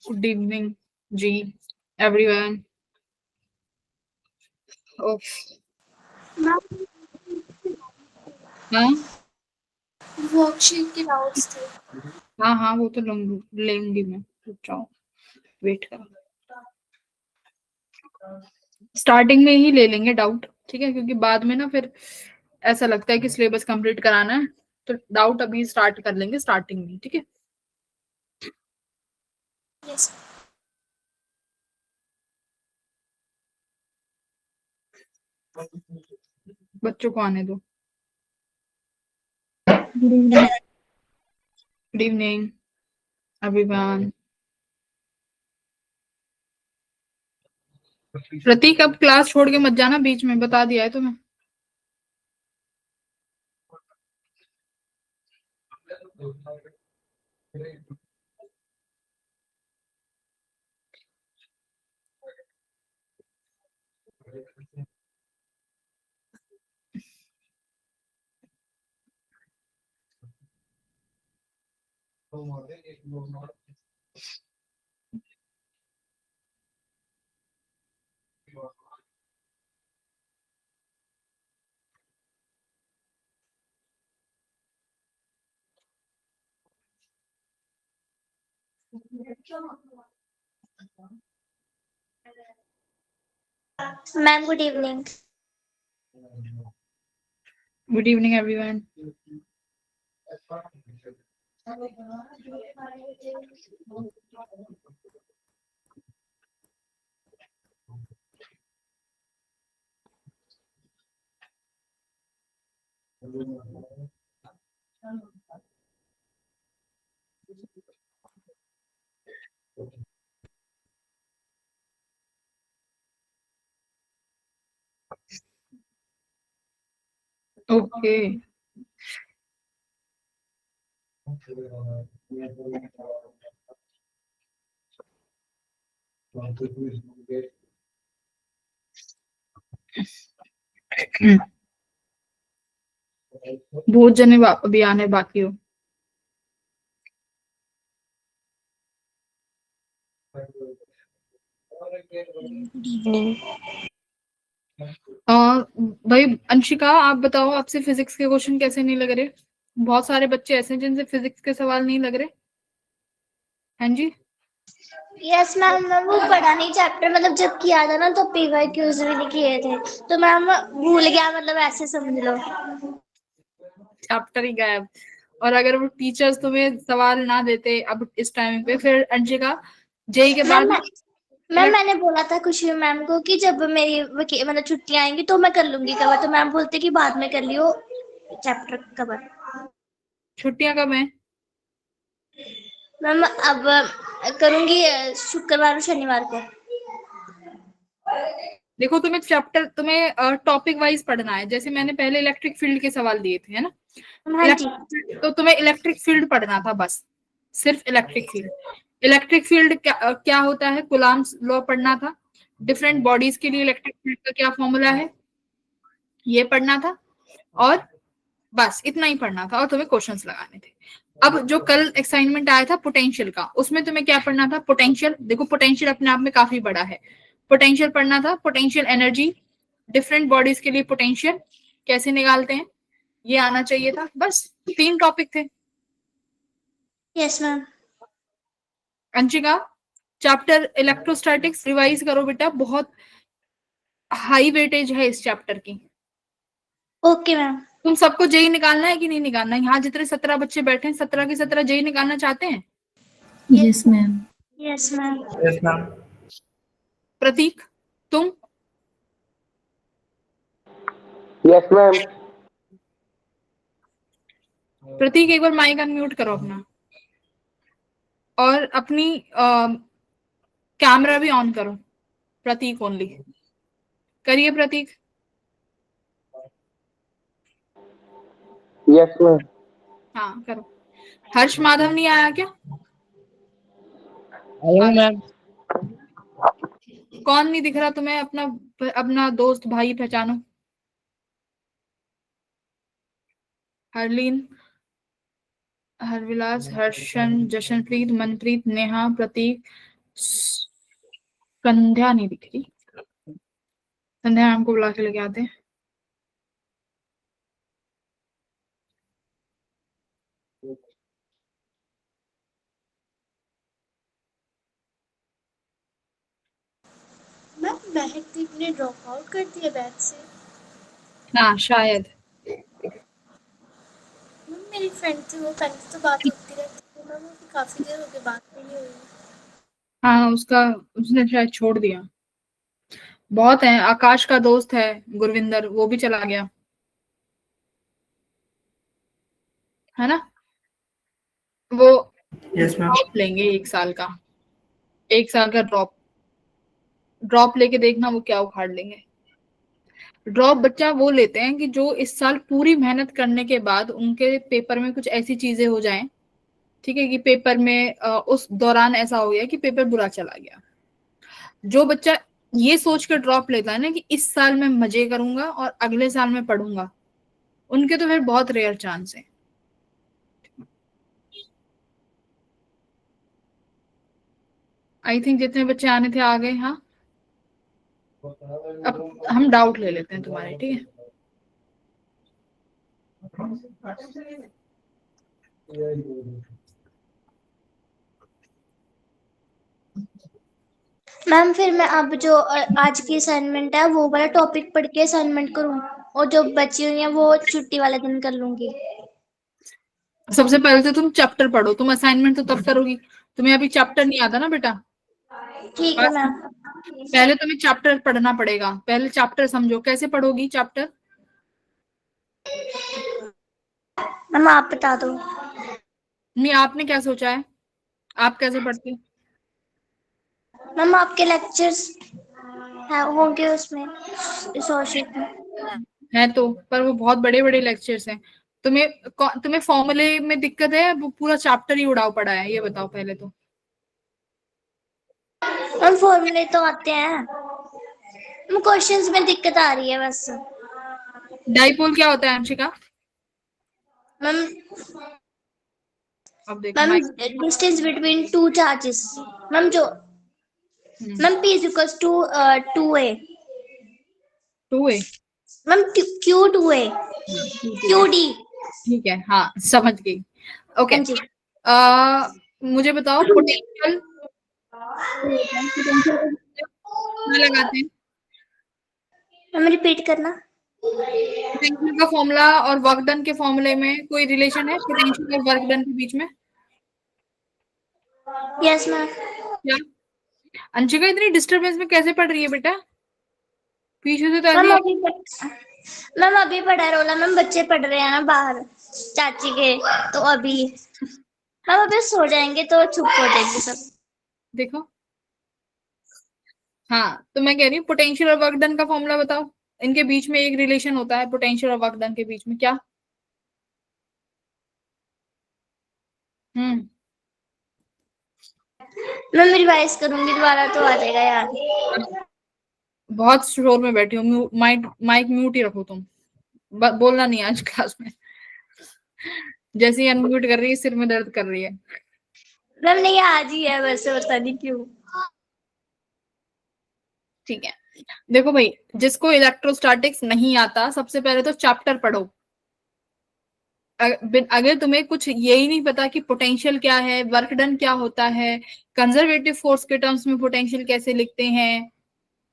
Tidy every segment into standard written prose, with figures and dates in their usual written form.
Good evening जी everyone. हाँ worksheet के doubts थे। हाँ हाँ, वो तो लेंगी मैं। रुक जाओ, वेट करो। स्टार्टिंग में ही ले लेंगे डाउट, ठीक है? क्योंकि बाद में ना फिर ऐसा लगता है कि सिलेबस कंप्लीट कराना है, तो डाउट अभी स्टार्ट कर लेंगे स्टार्टिंग में, ठीक है? यस। बच्चों को आने दो। Good good evening everyone. Prateek, अब क्लास छोड़ के मत जाना बीच में, बता दिया है तुम्हें। Ma'am, good evening. Good evening everyone. Okay, बहुत जने अभी आने बाकी हो। Good evening. भाई अंशिका, आप बताओ, आपसे फिजिक्स के क्वेश्चन कैसे नहीं लग रहे? बहुत सारे बच्चे ऐसे हैं जिनसे फिजिक्स के सवाल नहीं लग रहे। हाँ जी। यस मैम, वो पढ़ा नहीं चैप्टर, मतलब जब किया था ना तो पीवाईक्यूज भी नहीं किए थे, तो मैम भूल गया, मतलब ऐसे समझ लो। चैप्टर ही गायब। और अगर वो टीचर्स तुम्हें सवाल ना देते अब इस टाइम पे, फिर अंशिका जेई के बाद मैम मैंने बोला था खुशी मैम को कि जब मेरी मतलब छुट्टियां आएंगी तो मैं कर लूंगी कवर, तो मैम बोलते कि बाद में कर लियो चैप्टर कवर। छुट्टियां कब है? मैम अब करूंगी शुक्रवार और शनिवार को। देखो, तुम्हें टॉपिक वाइज पढ़ना है। जैसे मैंने पहले इलेक्ट्रिक फील्ड के सवाल दिए थे, है ना? हाँ जी। तो तुम्हें इलेक्ट्रिक फील्ड पढ़ना था बस, सिर्फ इलेक्ट्रिक फील्ड। इलेक्ट्रिक फील्ड क्या होता है, कुलाम्स लॉ पढ़ना था। डिफरेंट बॉडीज के लिए इलेक्ट्रिक फील्ड का क्या फॉर्मूला है, ये पढ़ना था। और बस इतना ही पढ़ना था, और तुम्हें क्वेश्चंस लगाने थे। अब जो कल असाइनमेंट आया था पोटेंशियल का, उसमें तुम्हें क्या पढ़ना था? पोटेंशियल। देखो, पोटेंशियल अपने आप में काफी बड़ा है। पोटेंशियल पढ़ना था, पोटेंशियल एनर्जी, डिफरेंट बॉडीज के लिए पोटेंशियल कैसे निकालते हैं, ये आना चाहिए था। बस 3 टॉपिक थे। Yes ma'am. Anshika, chapter electrostatics revise करो बेटा, बहुत हाई वेटेज है इस चैप्टर की। Okay ma'am. तुम सबको जेई निकालना है कि नहीं निकालना? यहाँ जितने 17 बच्चे बैठे हैं, 17 के 17 जेई निकालना चाहते हैं? Yes ma'am. Yes ma'am. Yes ma'am. Prateek, तुम? Yes ma'am. प्रतीक, एक बार माइक अनम्यूट करो अपना, और अपनी कैमरा भी ऑन करो। प्रतीक ओनली करिए। प्रतीक। Yes ma'am. हाँ करो। हर्ष माधव नहीं आया क्या? आया मैम। कौन नहीं दिख रहा तुम्हें? अपना अपना दोस्त भाई पहचानो। हरलीन, हरविलास, हर्षन, जशनप्रीत, मनप्रीत, नेहा, प्रतीक, संध्या नहीं दिख रही, संध्या मैम को बुला के लेके आते हैं। मैम महक दीप ने ड्रॉप आउट कर दिया बैच से। हाँ शायद। मैम मेरी फ्रेंड थी, वो पहले तो बात होती रहती थी मैम, वो काफी देर हो गई बात नहीं हुई। हाँ उसका, उसने शायद छोड़ दिया। बहुत है, आकाश का दोस्त है गुरविंदर, वो भी चला गया है ना। वो यस मैम। ड्रॉप लेंगे 1 साल का, 1 साल का ड्रॉप, ड्रॉप लेके देखना वो क्या उखाड़ लेंगे। ड्रॉप बच्चा वो लेते हैं कि जो इस साल पूरी मेहनत करने के बाद उनके पेपर में कुछ ऐसी चीजें हो जाएं, ठीक है, कि पेपर में उस दौरान ऐसा हो गया कि पेपर बुरा चला गया। जो बच्चा ये सोच कर ड्रॉप लेता है ना कि इस साल मैं मजे करूंगा और अगले साल मैं पढ़ूंगा, उनके तो फिर बहुत रेयर चांस है। आई थिंक जितने बच्चे आने थे आ गए। हाँ अब हम डाउट ले लेते हैं तुम्हारे, ठीक है। मैम फिर मैं अब जो आज की असाइनमेंट है वो वाला टॉपिक पढ़ के असाइनमेंट करूँ, और जो बची हुई है वो छुट्टी वाले दिन कर लूंगी। सबसे पहले तो तुम चैप्टर पढ़ो, तुम असाइनमेंट तो तब करोगी, तुम्हें अभी चैप्टर नहीं आता ना बेटा। ठीक है मैम। पहले तुम्हें चैप्टर पढ़ना पड़ेगा, पहले चैप्टर समझो। कैसे पढ़ोगी चैप्टर? मैम आप बता दो। नहीं आपने क्या सोचा है, आप कैसे पढ़ती? मैम आपके लेक्चर्स होंगे उसमें, सोशल में। है तो, पर वो बहुत बड़े बड़े लेक्चर्स हैं। तुम्हें तुम्हें फॉर्मूले में दिक्कत है, वो पूरा चैप्टर ही उड़ाव पड़ा है, ये बताओ पहले तो। मैम फॉर्मूले तो आते हैं, क्वेश्चंस में दिक्कत आ रही है बस। डाइपोल क्या होता है अंशिका? मैम अब देखो ma'am mike. Distance between two charges. Ma'am जो ma'am P is equals to 2A। 2A। Ma'am Q2A QD। ठीक है, हाँ समझ गई। ओके। हाँ जी। मुझे बताओ पोटेंशियल पोटेंशियल क्या लगाते हैं? मैम रिपीट करना। पोटेंशियल का फॉर्मूला और वर्क डन के फॉर्मूले में कोई रिलेशन है पोटेंशियल और वर्क डन के बीच में? Yes ma'am. क्या अंशिका इतनी डिस्टरबेंस में कैसे पढ़ रही है बेटा? पीछे से तो मैम ऐसी। अभी पढ़ा रोला मैम, बच्चे पढ़ रहे हैं ना बाहर चाची के, तो अभी मैम अभी सो जाएंगे तो चुप हो जाएंगे सब। देखो, हाँ तो मैं कह रही हूँ पोटेंशियल और वर्क डन का फॉर्मूला बताओ। इनके बीच में एक रिलेशन होता है, पोटेंशियल और वर्क डन के बीच में क्या? हम्म। मैम रिवाइज करूंगी दोबारा तो आ जाएगा यार। बहुत शोर में बैठी हो, माइक माइक म्यूट ही रखो तुम, बोलना नहीं आज क्लास में। जैसे ही अनम्यूट कर रही है सिर में दर्द कर रही है। मैम नहीं आज ही है वैसे, पता नहीं क्यों। ठीक है, देखो भाई, जिसको इलेक्ट्रोस्टैटिक्स नहीं आता सबसे पहले तो चैप्टर पढ़ो। अगर तुम्हें कुछ यही नहीं पता कि पोटेंशियल क्या है, वर्क डन क्या होता है, कंजर्वेटिव फोर्स के टर्म्स में पोटेंशियल कैसे लिखते हैं,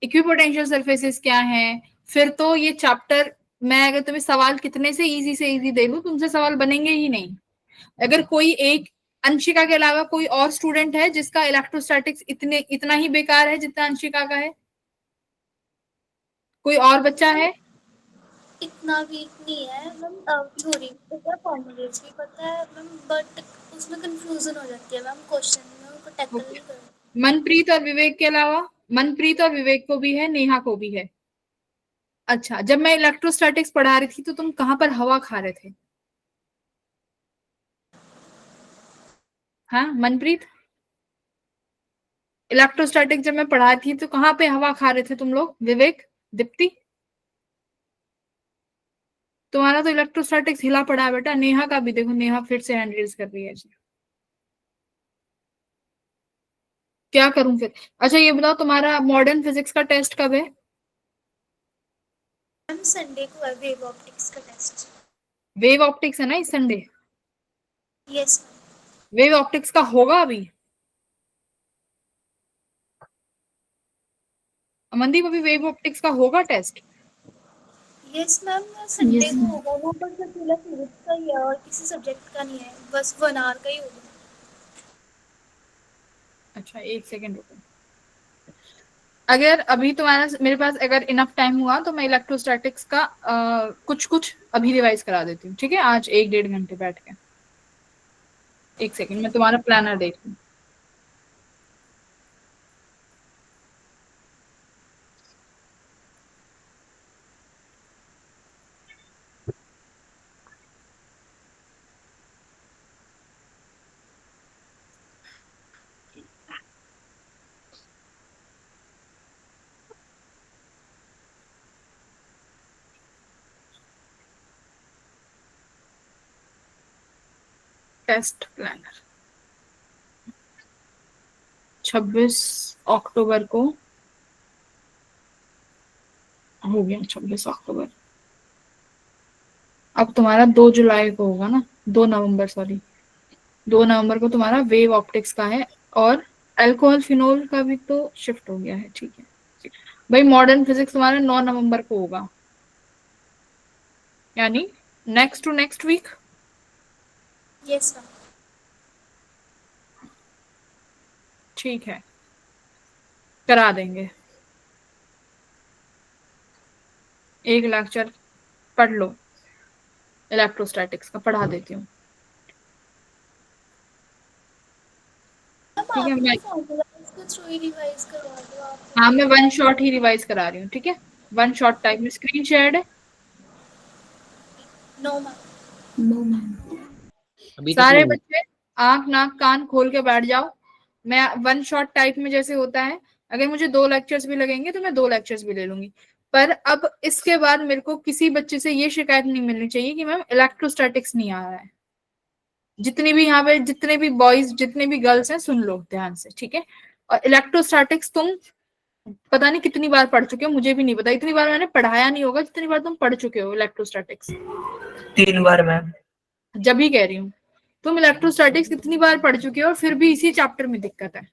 इक्विपोटेंशियल सरफेसेस क्या हैं, फिर तो ये चैप्टर, मैं अगर तुम्हें सवाल कितने से इजी दे लूं, तुमसे सवाल बनेंगे ही नहीं। अगर कोई एक अंशिका के अलावा कोई और स्टूडेंट है जिसका इलेक्ट्रोस्टैटिक्स इतना ही बेकार है जितना अंशिका का है? कोई और बच्चा है? इतना वीक नहीं है मैम, थ्योरी पता है, फॉर्मूलेस भी पता है मैम, बट उसमें कंफ्यूजन हो जाती है मैम, क्वेश्चन में उनको टैकल नहीं कर। मनप्रीत और विवेक के अलावा? मनप्रीत और विवेक को भी है, नेहा को भी है। अच्छा, जब मैं इलेक्ट्रोस्टैटिक्स पढ़ा रही थी तो तुम कहाँ पर हवा खा रहे थे? हाँ मनप्रीत, इलेक्ट्रोस्टैटिक जब मैं पढ़ा थी तो कहाँ पे हवा खा रहे थे तुम लोग? विवेक, दीप्ति, तुम्हारा तो इलेक्ट्रोस्टैटिक्स हिला पड़ा है बेटा। नेहा का भी देखो, नेहा फिर से हैंड रेज कर रही है जी। क्या करूं फिर? अच्छा ये बताओ, तुम्हारा मॉडर्न फिजिक्स का टेस्ट कब है? मैम संडे को है वेव ऑप्टिक्स का टेस्ट। वेव ऑप्टिक्स है ना इस संडे? यस वेव ऑप्टिक्स का होगा अभी? अमनदीप अभी वेव ऑप्टिक्स का होगा test? Yes ma'am, Sunday yes. को होगा वो, पर सिर्फ फिजिक्स का ही है और किसी सब्जेक्ट का नहीं है, बस 1 आवर का ही होगा। अच्छा एक सेकेंड रुको। अगर अभी तुम्हारा मेरे पास अगर इनफ टाइम हुआ तो मैं इलेक्ट्रोस्टैटिक्स का कुछ कुछ अभी रिवाइज करा देती हूँ, ठीक है? आज 1-1.5 घंटे बैठ के। एक सेकेंड, मैं तुम्हारा प्लानर देखती हूँ। टेस्ट प्लानर 26 अक्टूबर को हो गया। 26 अक्टूबर। अब तुम्हारा 2 जुलाई को होगा ना? 2 नवंबर, सॉरी, 2 नवंबर को तुम्हारा वेव ऑप्टिक्स का है। और अल्कोहल फिनोल का भी तो शिफ्ट हो गया है, ठीक है भाई। मॉडर्न फिजिक्स तुम्हारा 9 नवंबर को होगा, यानी next to next week. Yes ma'am. ठीक है, करा देंगे। एक लेक्चर पढ़ लो, इलेक्ट्रोस्टैटिक्स का पढ़ा देती हूँ, मैम ठीक है? आप मैं, मुझे फॉर्मूलाज के थ्रू ही रिवाइज करवा दो आप। हाँ मैं वन शॉट ही रिवाइज करा रही हूँ, ठीक है? वन शॉट टाइप में स्क्रीन शेयर्ड है। No ma'am. अभी तक सारे नहीं। बच्चे आंख नाक कान खोल के बैठ जाओ। मैं वन शॉट टाइप में जैसे होता है, अगर मुझे 2 लेक्चर्स भी लगेंगे तो मैं 2 लेक्चर्स भी ले लूंगी। पर अब इसके बाद मेरे को किसी बच्चे से ये शिकायत नहीं मिलनी चाहिए कि मैम इलेक्ट्रोस्टैटिक्स नहीं आ रहा है। जितनी भी यहाँ पे जितने भी बॉयज जितने भी गर्ल्स हैं, सुन लो ध्यान से, ठीक है? और इलेक्ट्रोस्टैटिक्स तुम पता नहीं कितनी बार पढ़ चुके हो, मुझे भी नहीं पता। इतनी बार मैंने पढ़ाया नहीं होगा जितनी बार तुम पढ़ चुके हो इलेक्ट्रोस्टैटिक्स। 3 बार मैम। जब ही कह रही हूँ, तुम इलेक्ट्रोस्टैटिक्स कितनी बार पढ़ चुके हो और फिर भी इसी चैप्टर में दिक्कत है।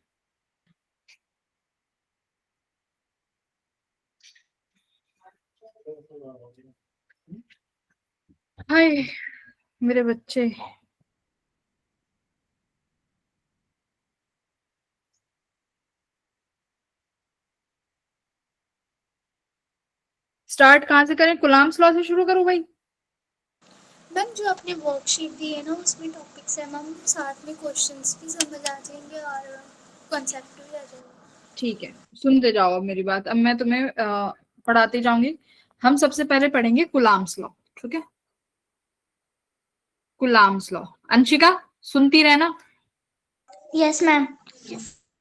हाय मेरे बच्चे। स्टार्ट कहाँ से करें? कुलाम्स लॉ से शुरू करूं भाई? मैम जो आपने वर्कशीट दी है ना, उसमें टॉपिक्स है मैम, साथ में क्वेश्चंस भी समझ आ जाएंगे और कॉन्सेप्ट भी आ जाएगा। ठीक है, सुनते जाओ अब मेरी बात। अब मैं तुम्हें पढ़ाती जाऊंगी। हम सबसे पहले पढ़ेंगे कुलाम्स लॉ, ठीक है? Coulomb's law. अंशिका सुनती रहना, यस मैम।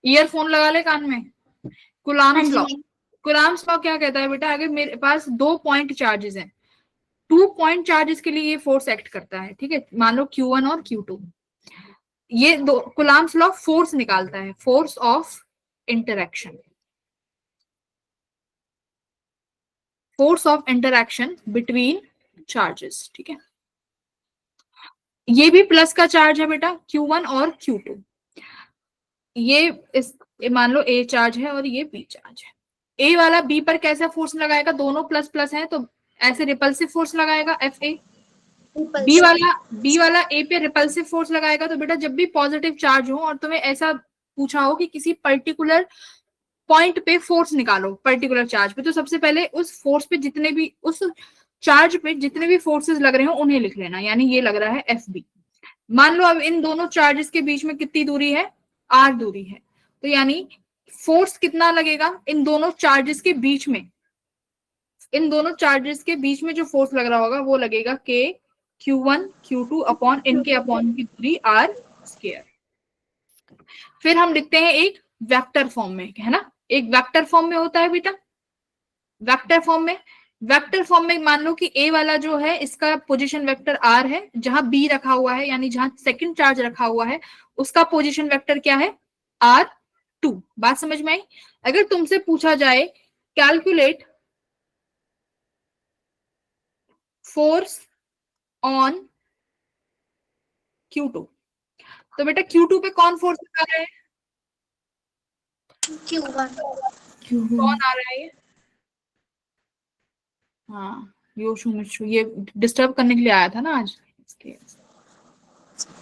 ईयरफोन लगा ले कान में। हाँ कुलाम्स जी लॉ। मैम। कुलाम्स लॉ क्या कहता है बेटा? अगर मेरे पास 2 पॉइंट चार्जेस हैं, 2 पॉइंट चार्जेस के लिए ये फोर्स एक्ट करता है, ठीक है? मान लो Q1 और Q2। ये दो कुलाम्स लॉ फोर्स निकालता है, force of interaction, force of interaction between charges, ठीक है? ये भी प्लस का चार्ज है बेटा, Q1 और Q2। ये इस मान लो A चार्ज है और ये B चार्ज है। A वाला B पर कैसा फोर्स लगाएगा? दोनों प्लस प्लस है तो ऐसे रिपल्सिव फोर्स लगाएगा FA। बी वाला ए पे रिपल्सिव फोर्स लगाएगा। तो बेटा जब भी पॉजिटिव चार्ज हो और तुम्हें ऐसा पूछा हो कि किसी पर्टिकुलर पॉइंट पे फोर्स निकालो पर्टिकुलर चार्ज पे, तो सबसे पहले उस फोर्स पे जितने भी उस चार्ज पे जितने भी फोर्सेस लग रहे हो उन्हें लिख लेना। यानी ये लग रहा है FB। मान लो अब इन दोनों चार्जेस के बीच में कितनी दूरी है? R दूरी है। तो यानी फोर्स कितना लगेगा इन दोनों चार्जेस के बीच में? इन दोनों चार्जेस के बीच में जो फोर्स लग रहा होगा वो लगेगा K Q1 Q2 अपॉन इनके अपॉन की दूरी R स्क्वायर। फिर हम लिखते हैं एक वेक्टर फॉर्म में, है ना? एक वेक्टर फॉर्म में होता है बेटा। वेक्टर फॉर्म में मान लो कि A वाला जो है इसका पोजीशन वेक्टर R है, जहां B रखा हुआ है यानी जहां सेकंड चार्ज रखा हुआ है उसका पोजीशन वेक्टर क्या है? R। टू। बात समझ में आई? अगर तुमसे पूछा जाए कैलकुलेट फोर्स ऑन Q2, तो बेटा Q2 पे कौन फोर्स लगा रहा है? Q1 कौन आ रहा है ये? हाँ, योशु मिशु ये डिस्टर्ब करने के लिए आया था ना आज।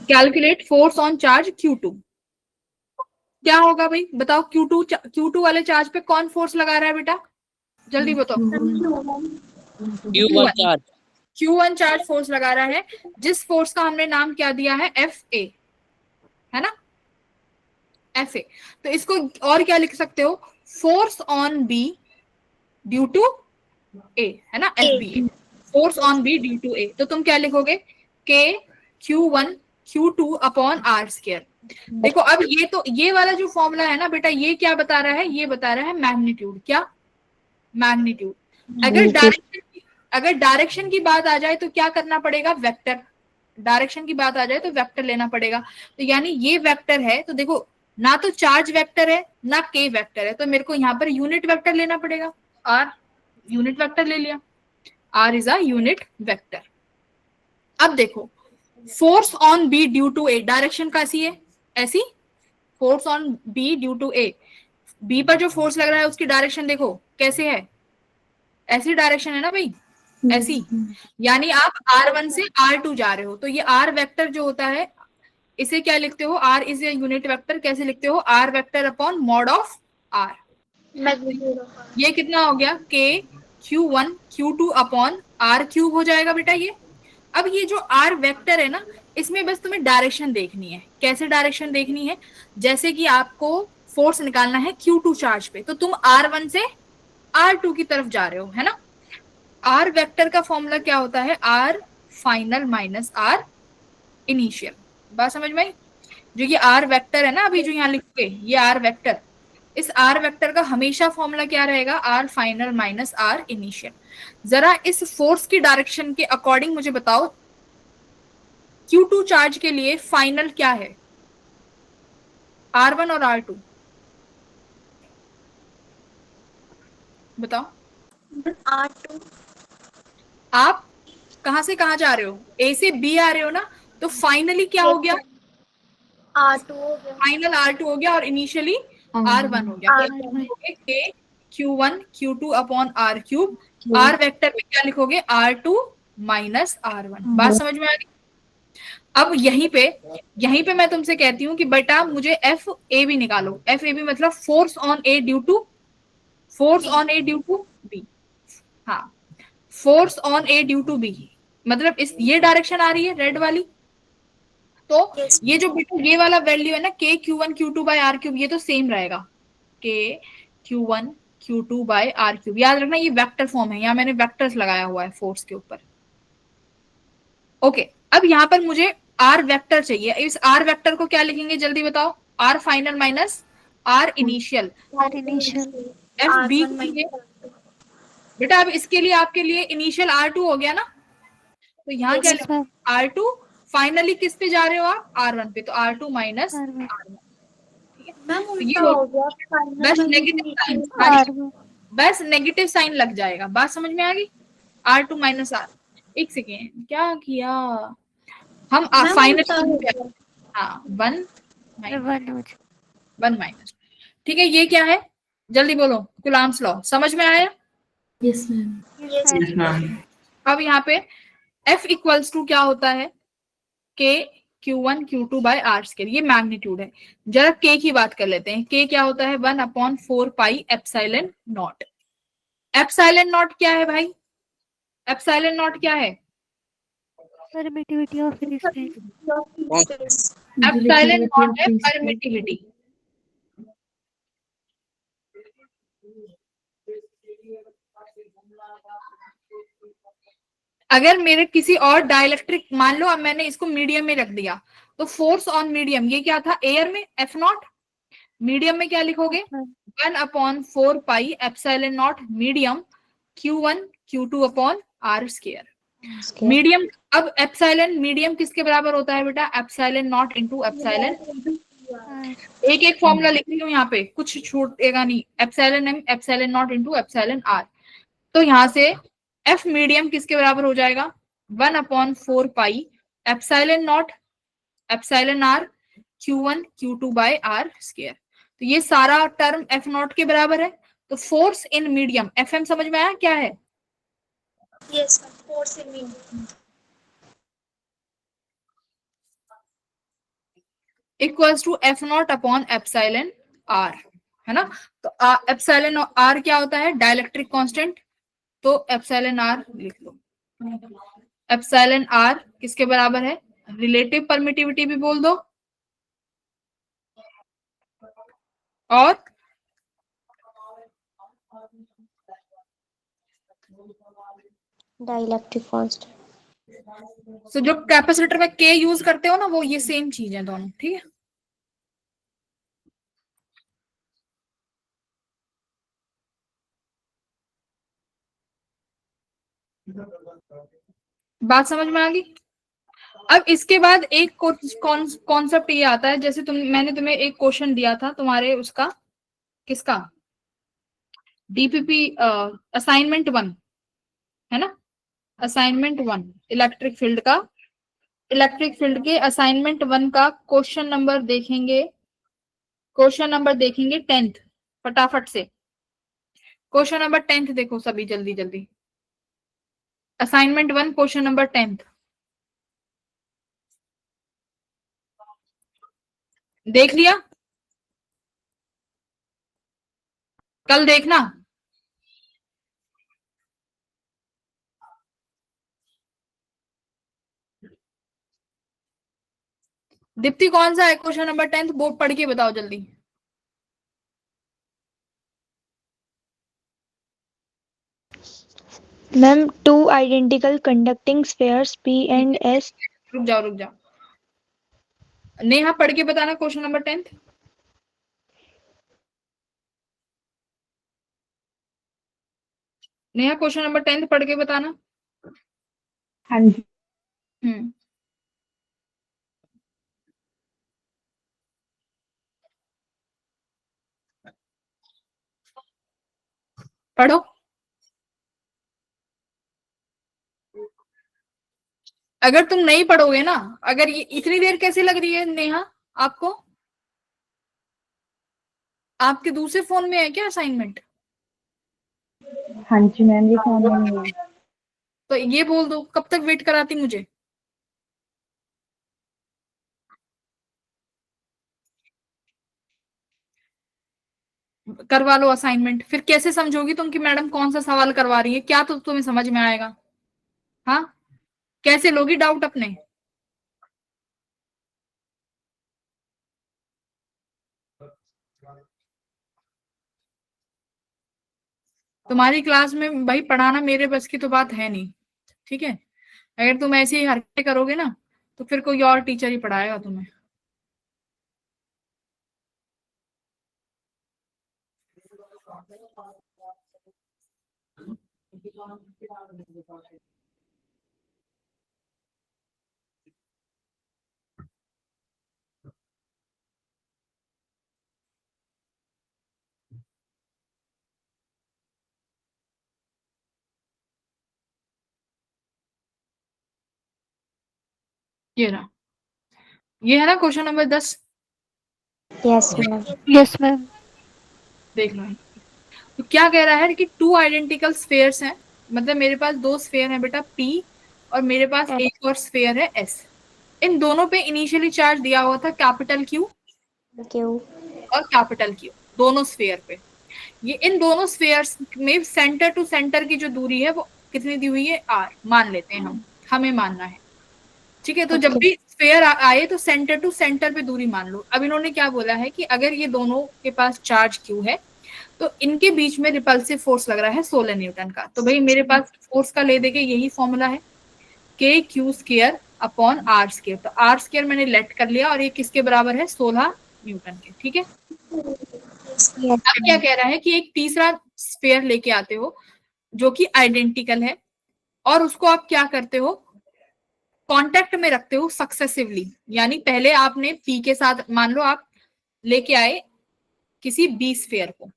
Calculate force on charge Q2, क्या होगा भाई बताओ? Q2 वाले चार्ज पे कौन फोर्स लगा रहा है बेटा? जल्दी बताओ। Q1 charge. Q1 charge force लगा रहा है, जिस फोर्स का हमने नाम क्या दिया है? FA, है ना? FA। तो इसको और क्या लिख सकते हो? Force on B due to A, है ना? FBA, force on B due to A। तो तुम क्या लिखोगे? K Q1 Q2 upon R square. देखो अब ये वाला जो फॉर्मूला है ना बेटा, ये क्या बता रहा है? ये बता रहा है मैग्नीट्यूड। क्या? मैग्नीट्यूड। अगर डायरेक्शन की बात आ जाए तो क्या करना पड़ेगा? वेक्टर। डायरेक्शन की बात आ जाए तो वेक्टर लेना पड़ेगा। तो यानी ये वेक्टर है, तो देखो ना तो चार्ज वेक्टर है ना के वेक्टर है, तो मेरे को यहाँ पर यूनिट वेक्टर लेना पड़ेगा। आर यूनिट वेक्टर ले लिया, R is a unit vector. अब देखो force on B due to A, direction कैसी है? ऐसी। Force on B due to A, B पर जो फोर्स लग रहा है उसकी डायरेक्शन देखो कैसे है? ऐसी डायरेक्शन है ना भाई, ऐसी। यानी आप R1 से R2 जा रहे हो, तो ये R वेक्टर जो होता है इसे क्या लिखते हो? R is a unit vector. कैसे लिखते हो? R vector upon mod of R। ये कितना हो गया? K Q1 Q2 upon R cube हो जाएगा बेटा ये। अब ये जो R वेक्टर है ना, इसमें बस तुम्हें डायरेक्शन देखनी है। कैसे डायरेक्शन देखनी है? जैसे कि आपको फोर्स निकालना है Q2 चार्ज पे, तो तुम R1 से R2 की तरफ जा रहे हो, है ना? R वेक्टर का फॉर्मूला क्या होता है? R final minus R initial. बात समझ में आई? जो ये R वेक्टर है ना, अभी जो यहाँ लिखोगे ये R वेक्टर, इस R वेक्टर का हमेशा फॉर्मूला क्या रहेगा? R final minus R initial. जरा इस फोर्स की डायरेक्शन के अकॉर्डिंग मुझे बताओ Q2 चार्ज के लिए फाइनल क्या है? R1 और R2 बताओ। R2 आप कहां से कहां जा रहे हो? A से B आ रहे हो ना, तो फाइनली क्या हो गया? R2 हो गया, फाइनल R2 हो गया और इनिशियली R1 हो गया। तो लिखोगे K Q1 Q2 upon R cube. R vector में क्या लिखोगे? R2 minus R1। बात समझ में आ गई? अब यहीं पे मैं तुमसे कहती हूँ कि बेटा मुझे एफ ए बी निकालो। एफ ए बी मतलब force on A due to B. हाँ, force on A due to B, मतलब इस ये डायरेक्शन आ रही है रेड वाली। तो ये जो बेटा ये वाला वैल्यू है ना के Q1 Q2 by R cube, ये तो सेम रहेगा। के Q1 Q2 by R cube. याद रखना ये वेक्टर फॉर्म है, यहाँ मैंने वेक्टर्स लगाया हुआ है फोर्स के ऊपर। ओके, अब यहाँ पर मुझे आर वेक्टर चाहिए। इस आर वेक्टर को क्या लिखेंगे जल्दी बताओ? R final minus R initial. F B बेटा अब इसके लिए आपके लिए इनिशियल R2 हो गया ना, तो यहाँ क्या लिखा? R2 फाइनली किस पे जा रहे हो आप? R1 पे, तो R2 माइनस R1। ये हो बस नेगेटिव साइन, बस नेगेटिव साइन लग जाएगा। बात समझ में आ गई? R2 minus R। एक सेकेंड, क्या किया हम? फाइनल हाँ 1 माइनस। ठीक है, ये क्या है जल्दी बोलो? कुलाम्स लॉ समझ में आया? Yes ma'am. Yes ma'am. अब यहाँ पे F इक्वल्स टू क्या होता है? K Q1 Q2 by R square. ये मैग्नीट्यूड है। जरा K की बात कर लेते हैं। K क्या होता है? 1/4 pi epsilon not. Epsilon not क्या है भाई? एप्सिलॉन नॉट क्या है? Permittivity of free space. Epsilon not है परमिटिविटी। अगर मेरे किसी और डाइलेक्ट्रिक, मान लो अब मैंने इसको मीडियम में रख दिया, तो फोर्स ऑन मीडियम ये क्या था? एयर में F नॉट। मीडियम में क्या लिखोगे? 1/4 pi epsilon not medium Q1 Q2 upon R square. Medium, अब एप्सिलॉन मीडियम किसके बराबर होता है बेटा? एप्सिलॉन नॉट इंटू एप्सिलॉन एक एक फॉर्मूला लिख रही हूँ यहाँ पे, कुछ छूटेगा नहीं। Epsilon M epsilon not into epsilon R. तो यहाँ से एफ मीडियम किसके बराबर हो जाएगा, 1/4 pi epsilon not epsilon R Q1 Q2 by R square. तो ये सारा टर्म एफ नॉट के बराबर है। तो force in medium, F M समझ में आया क्या है? Yes ma'am, force in medium equals to F not upon epsilon R, है ना। तो एप्सिलॉन आर क्या होता है, डाइलेक्ट्रिक कांस्टेंट। तो एप्सिलॉन आर लिख लो। एप्सिलॉन आर किसके बराबर है, रिलेटिव परमिटिविटी भी बोल दो, और डाइलेक्ट्रिक कांस्टेंट। तो जो कैपेसिटर में के यूज करते हो ना, वो ये सेम चीज है दोनों, ठीक है। बात समझ में आ गई? अब इसके बाद एक कॉन्सेप्ट ये आता है, जैसे मैंने तुम्हें एक क्वेश्चन दिया था तुम्हारे उसका, किसका, डीपीपी असाइनमेंट 1, है ना, असाइनमेंट 1 इलेक्ट्रिक फील्ड का। इलेक्ट्रिक फील्ड के असाइनमेंट 1 का क्वेश्चन नंबर देखेंगे, क्वेश्चन नंबर देखेंगे 10th, फटाफट से क्वेश्चन नंबर 10th देखो सभी, जल्दी जल्दी। असाइनमेंट 1 क्वेश्चन नंबर 10th देख लिया? कल देखना। दीप्ति कौन सा है क्वेश्चन नंबर 10th, बोर्ड पढ़ के बताओ जल्दी। Ma'am, two identical conducting spheres P and S। रुक जाओ रुक जाओ, नेहा पढ़ के बताना question number 10th। Neha question number 10th पढ़ के बताना। हाँ जी। हम्म, पढ़ो। अगर तुम नहीं पढ़ोगे ना, अगर ये इतनी देर कैसे लग रही है नेहा आपको, आपके दूसरे फोन में है क्या असाइनमेंट? हाँ जी मैम, ये फोन में नहीं है। तो ये बोल दो, कब तक वेट कराती मुझे। करवा लो असाइनमेंट, फिर कैसे समझोगी तुम कि मैडम कौन सा सवाल करवा रही है, क्या तो तुम्हें समझ में आएगा? हाँ, कैसे लोगी डाउट अपने? तुम्हारी क्लास में भाई पढ़ाना मेरे बस की तो बात है नहीं, ठीक है। अगर तुम ऐसे ही हरकतें करोगे ना, तो फिर कोई और टीचर ही पढ़ाएगा तुम्हें। ये रहा, ये है ना question number 10। Yes ma'am. Yes ma'am. देख लो, तो क्या कह रहा है कि टू आइडेंटिकल स्फेयर्स हैं, मतलब मेरे पास दो स्फेयर हैं बेटा P, और मेरे पास एक और स्फेयर है S। इन दोनों पे इनिशियली चार्ज दिया हुआ था कैपिटल Q क्यू और कैपिटल Q, दोनों स्फेयर पे। ये इन दोनों स्फेयर्स में सेंटर टू सेंटर की जो दूरी है वो कितनी दी हुई है, R मान लेते हैं हम, हमें मानना है, ठीक है। तो जब भी स्फेयर आए तो सेंटर टू सेंटर पे दूरी मान लो। अब इन्होंने क्या बोला है कि अगर ये दोनों के पास चार्ज Q है तो इनके बीच में रिपल्सिव फोर्स लग रहा है 16 न्यूटन का। तो भाई मेरे पास फोर्स का ले देके यही फॉर्मूला है, KQ² अपॉन R स्क्वायर। तो R स्क्वायर मैंने लेट कर लिया, और ये किसके बराबर है, 16 न्यूटन के, ठीक है। अब क्या कह रहा है कि एक तीसरा स्फेयर लेके आते हो जो कि आइडेंटिकल है, और उसको आप क्या करते हो, कांटेक्ट में रखते हो सक्सेसिवली। यानी पहले आपने P के साथ, मान लो आप लेके आए किसी बी स्फीयर को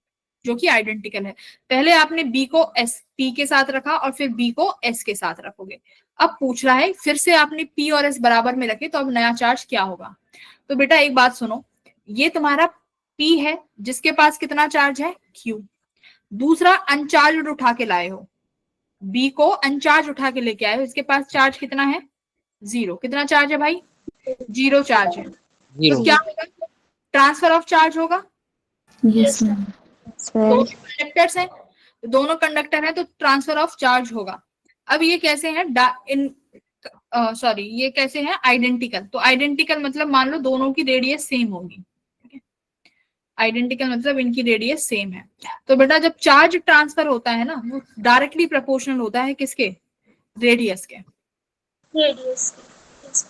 जो कि आइडेंटिकल है। पहले आपने बी को एस पी के साथ रखा और फिर बी को एस के साथ रखोगे। अब पूछ रहा है फिर से आपने पी और एस बराबर में रखे तो अब नया चार्ज क्या होगा। तो बेटा एक बात सुनो, ये तुम्हारा पी है जिसके पास कितना चार्ज है क्यू, दूसरा अनचार्ज उठा के लाए हो, बी को अनचार्ज उठा के लेके आए हो, इसके पास चार्ज कितना है 0। कितना चार्ज है भाई 0 चार्ज है। तो क्या होगा ट्रांसफर ऑफ चार्ज होगा। Yes ma'am. दोनों कंडक्टर्स हैं, दोनों कंडक्टर हैं तो ट्रांसफर ऑफ चार्ज होगा। अब ये कैसे हैं सॉरी ये कैसे हैं आइडेंटिकल। तो आइडेंटिकल मतलब मान लो दोनों की रेडियस सेम होगी। आइडेंटिकल मतलब इनकी रेडियस सेम है। तो बेटा जब चार्ज ट्रांसफर होता है ना वो डायरेक्टली प्रोपोर्शनल होता है किसके रेडियस के। रेडियस।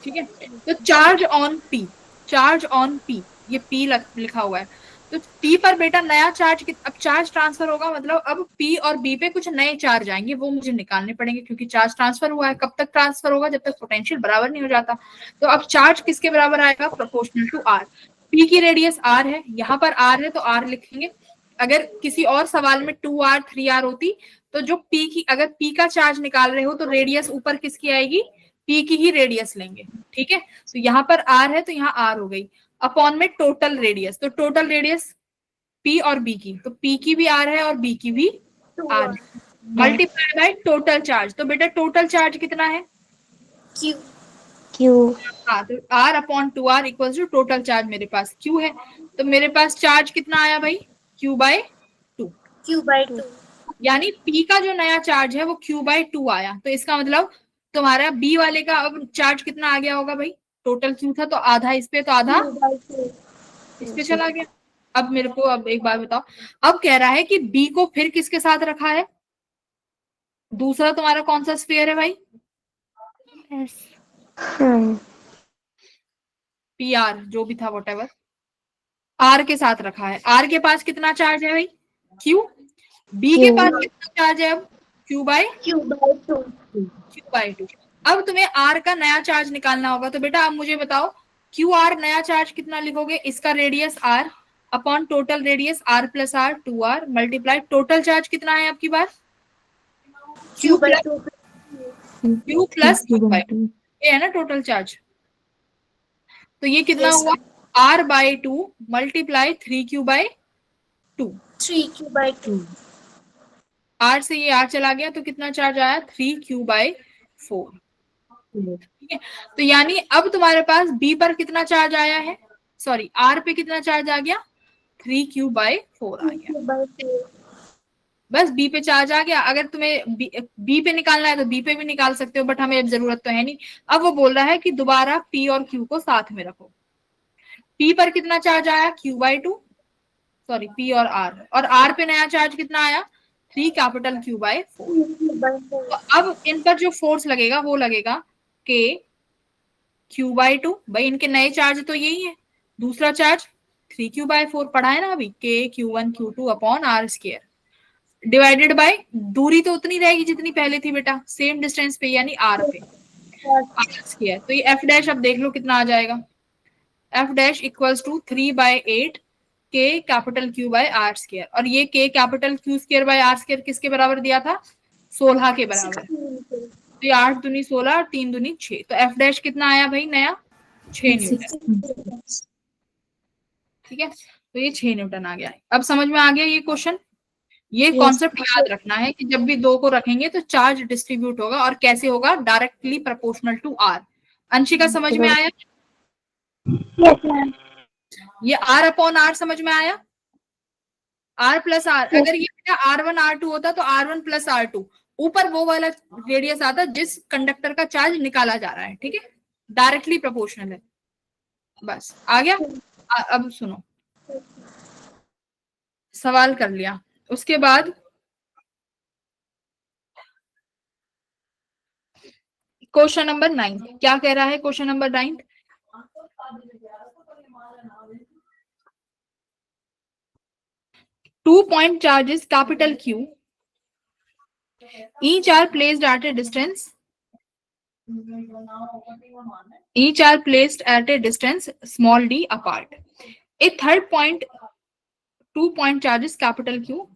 ठीक है, तो charge on P, charge on P, ये पी लिखा हुआ है तो पी पर बेटा नया चार्ज, अब चार्ज ट्रांसफर होगा मतलब अब पी और बी पे कुछ नए चार्ज आएंगे, वो मुझे निकालने पड़ेंगे क्योंकि चार्ज ट्रांसफर हुआ है। कब तक ट्रांसफर होगा जब तक पोटेंशियल बराबर नहीं हो जाता। तो अब चार्ज किसके बराबर आएगा प्रोपोर्शनल टू आर। पी की रेडियस आर है, यहाँ पर आर है तो आर लिखेंगे। अगर किसी और सवाल में 2r 3r होती तो जो पी की, अगर पी का चार्ज निकाल रहे हो तो रेडियस ऊपर किसकी आएगी पी की ही रेडियस लेंगे। ठीक है, तो यहाँ पर आर है तो यहाँ आर हो गई अपॉन में टोटल रेडियस, तो टोटल रेडियस पी और बी की, तो पी की भी आर है और बी की भी आर है, मल्टीप्लाई बाय टोटल चार्ज। तो बेटा टोटल चार्ज कितना है क्यू। क्यू। तो R upon 2r equals to total charge मेरे पास क्यू है। तो मेरे पास चार्ज कितना आया भाई क्यू बाय 2। क्यू बाय 2 यानी पी का जो नया चार्ज है वो क्यू बाय 2 आया। तो इसका मतलब तुम्हारा बी वाले का अब चार्ज कितना आ गया होगा भाई, टोटल क्यू था तो आधा इस पे तो आधा इस पे चला गया। अब मेरे को अब एक बात बताओ, अब कह रहा है कि बी को फिर किसके साथ रखा है, दूसरा तुम्हारा कौन सा स्फीयर है भाई पी आर जो भी था वॉटेवर, आर के साथ रखा है। आर के पास कितना चार्ज है भाई क्यू, बी के पास कितना चार्ज है अब क्यू बाय 2। अब तुम्हें आर का नया चार्ज निकालना होगा। तो बेटा अब मुझे बताओ क्यू आर नया चार्ज कितना लिखोगे, इसका radius R upon total radius R plus R 2r multiply total charge कितना है आपकी बार क्यू प्लस क्यू बाय 2 ये है ना टोटल चार्ज। तो ये कितना हुआ r by 2 multiply 3q by 2। 3q by 2 r से ये r चला गया तो कितना चार्ज आया 3q बाय 4। ठीक है, तो यानी अब तुम्हारे पास b पर कितना चार्ज आया है, सॉरी r पे कितना चार्ज आ गया 3q बाय 4 आ गया। बस b पे चार्ज आ गया। अगर तुम्हें b पे निकालना है तो b पे भी निकाल सकते हो बट हमें अब जरूरत तो है नहीं। अब वो बोल रहा है कि दोबारा p और q को साथ में रखो। p पर कितना चार्ज आया q बाय 2, सॉरी p और r पे नया चार्ज कितना आया 3 कैपिटल q बाय 4। तो अब इन पर जो फोर्स लगेगा वो लगेगा k q बाय 2, भाई इनके नए चार्ज तो यही है। दूसरा चार्ज 3q बाय 4 पढ़ा है ना अभी, k q1 q2 upon r square divided by दूरी तो उतनी रहेगी जितनी पहले थी बेटा, सेम डिस्टेंस पे यानी r पे r स्क्वायर। तो ये f डैश अब देख लो कितना आ जाएगा, f dash equals to 3/8 k capital q by r square. और ये k capital q square by r square किसके बराबर दिया था 16 के बराबर। तो ये 8 दूनी 16 और 3 दूनी 6, तो f डैश कितना आया भाई नया 6 न्यूटन। ठीक है, तो ये 6 न्यूटन आ गया। अब समझ में आ गया ये क्वेश्चन। ये कॉन्सेप्ट याद रखना है कि जब भी दो को रखेंगे तो चार्ज डिस्ट्रीब्यूट होगा और कैसे होगा directly proportional to R. Anshika समझ में आया? Yes ma'am. ये r अपॉन r समझ में आया, r प्लस r। अगर ये r1 r2 होता तो r1 प्लस r2 ऊपर वो वाला रेडियस आता जिस कंडक्टर का चार्ज निकाला जा रहा है। ठीक है, डायरेक्टली प्रोपोर्शनल है। बस आ गया। अब सुनो, सवाल कर लिया उसके बाद क्वेश्चन नंबर 9 क्या कह रहा है। Question number 9 2 point charges capital Q each are placed at a distance small d apart. A third point, 2-point charge is capital Q.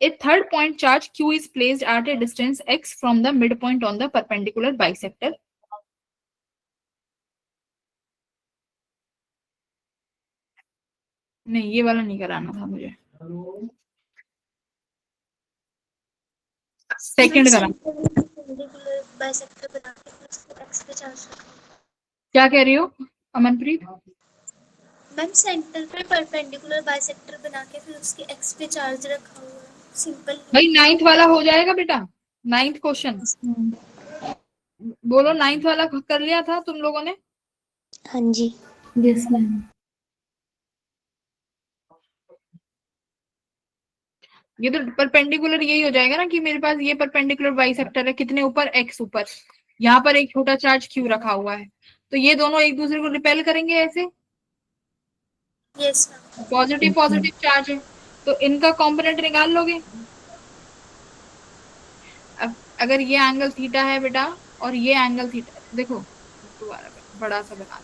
A third point charge Q is placed at a distance x from the midpoint on the perpendicular bisector. नहीं, ये वाला नहीं कराना था मुझे, second करा। perpendicular bisector बना के फिर उसको x पे चार्ज रखा हुआ क्या कह रही हो अमनप्रीत? है। मैम सेंटर पे परपेंडिकुलर बाइसेक्टर बना के फिर उसके x पे चार्ज रखा हुआ है, सिंपल। भाई 9th वाला हो जाएगा बेटा, 9th क्वेश्चन बोलो। 9th वाला कर लिया था तुम लोगों ने? हाँ जी। Yes ma'am. ये तो परपेंडिकुलर यही हो जाएगा ना कि मेरे पास ये परपेंडिकुलर बाइसेक्टर है, कितने ऊपर, x ऊपर, यहाँ पर एक छोटा चार्ज q रखा हुआ है, तो ये दोनों एक दूसरे को रिपेल करेंगे ऐसे। Yes ma'am. Positive positive charge है, तो इनका कंपोनेंट निकाल लोगे। अब अगर ये एंगल थीटा है बेटा और ये एंगल थीटा, देखो दोबारा बड़ा सा बना,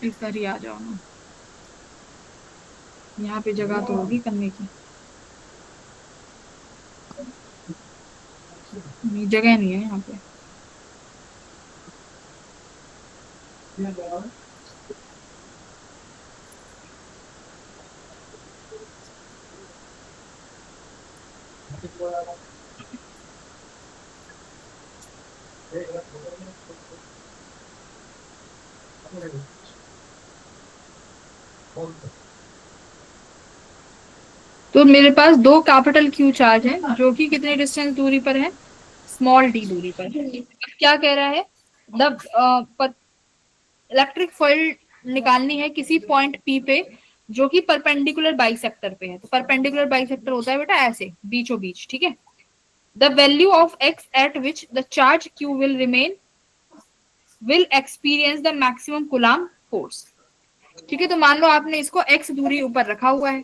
इधर ही आ जाओ ना, यहाँ पे जगह तो होगी करने की, जगह नहीं है यहाँ पे। तो मेरे पास दो कैपिटल Q चार्ज है जो कि कितने डिस्टेंस दूरी पर है, स्मॉल d दूरी पर। क्या कह रहा है, द इलेक्ट्रिक फील्ड निकालनी है किसी पॉइंट P पे जो कि परपेंडिकुलर बाइसेक्टर पे है। तो परपेंडिकुलर बाइसेक्टर होता है बेटा ऐसे बीचों बीच, ठीक है। The value of x eight which the charge Q will remain will experience the maximum coulomb force. ठीक है, तो मान लो आपने इसको x दूरी ऊपर रखा हुआ है,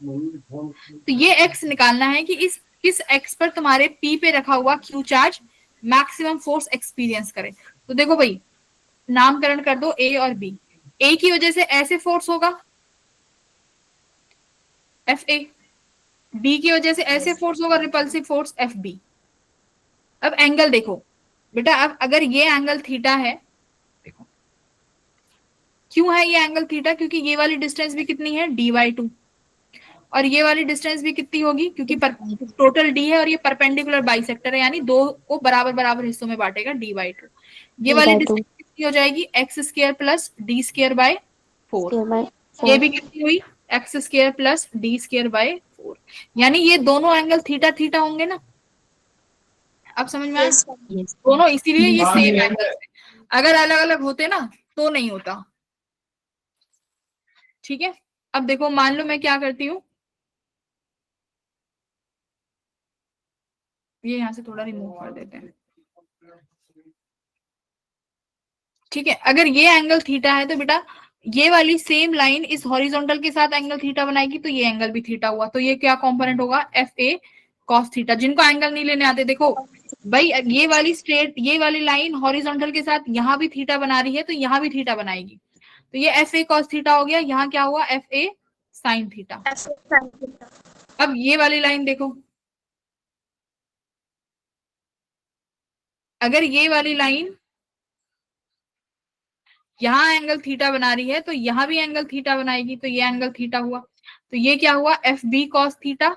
तो ये x निकालना है कि इस किस x पर तुम्हारे P पे रखा हुआ Q charge maximum force experience करे। तो देखो भाई, नामकरण कर दो A और B। A की वजह से ऐसे फोर्स होगा FA, B की वजह से ऐसे फोर्स होगा रिपल्सिव फोर्स FB। अब एंगल देखो बेटा, अब अगर ये एंगल थीटा है, देखो क्यों है ये एंगल थीटा, क्योंकि ये वाली डिस्टेंस भी कितनी है d/2 और ये वाली डिस्टेंस भी कितनी होगी, क्योंकि टोटल d है और ये परपेंडिकुलर बाइसेक्टर है, यानी दो को बराबर बराबर हिस्सों में बांटेगा d/2। ये वाली डिस्टेंस कितनी हो जाएगी, x² प्लस d²/4। ये भी कितनी हुई, x² प्लस d²/4। यानी ये दोनों एंगल थीटा थीटा होंगे ना। अब समझ में आया? दोनों इसीलिए ये सेम एंगल है, अगर अलग अलग होते ना तो नहीं होता। ठीक है, अब देखो मान लो मैं क्या करती हूँ, ये यहां से थोड़ा रिमूव कर देते हैं। ठीक है, अगर ये एंगल थीटा है तो बेटा ये वाली सेम लाइन इस हॉरिजॉन्टल के साथ एंगल थीटा बनाएगी, तो ये एंगल भी थीटा हुआ, तो ये क्या कंपोनेंट होगा, FA cos थीटा। जिनको एंगल नहीं लेने आते, देखो भाई ये वाली स्ट्रेट, ये वाली लाइन हॉरिजॉन्टल के साथ यहाँ भी थीटा बना रही है तो यहाँ भी थीटा बनाएगी, तो ये FA cos थीटा हो गया। यहाँ क्या हुआ, FA sin थीटा। अब ये वाली लाइन देखो, अगर ये वाली लाइन यहाँ एंगल थीटा बना रही है तो यहाँ भी एंगल थीटा बनाएगी, तो ये एंगल थीटा हुआ, तो ये क्या हुआ, FB cos थीटा,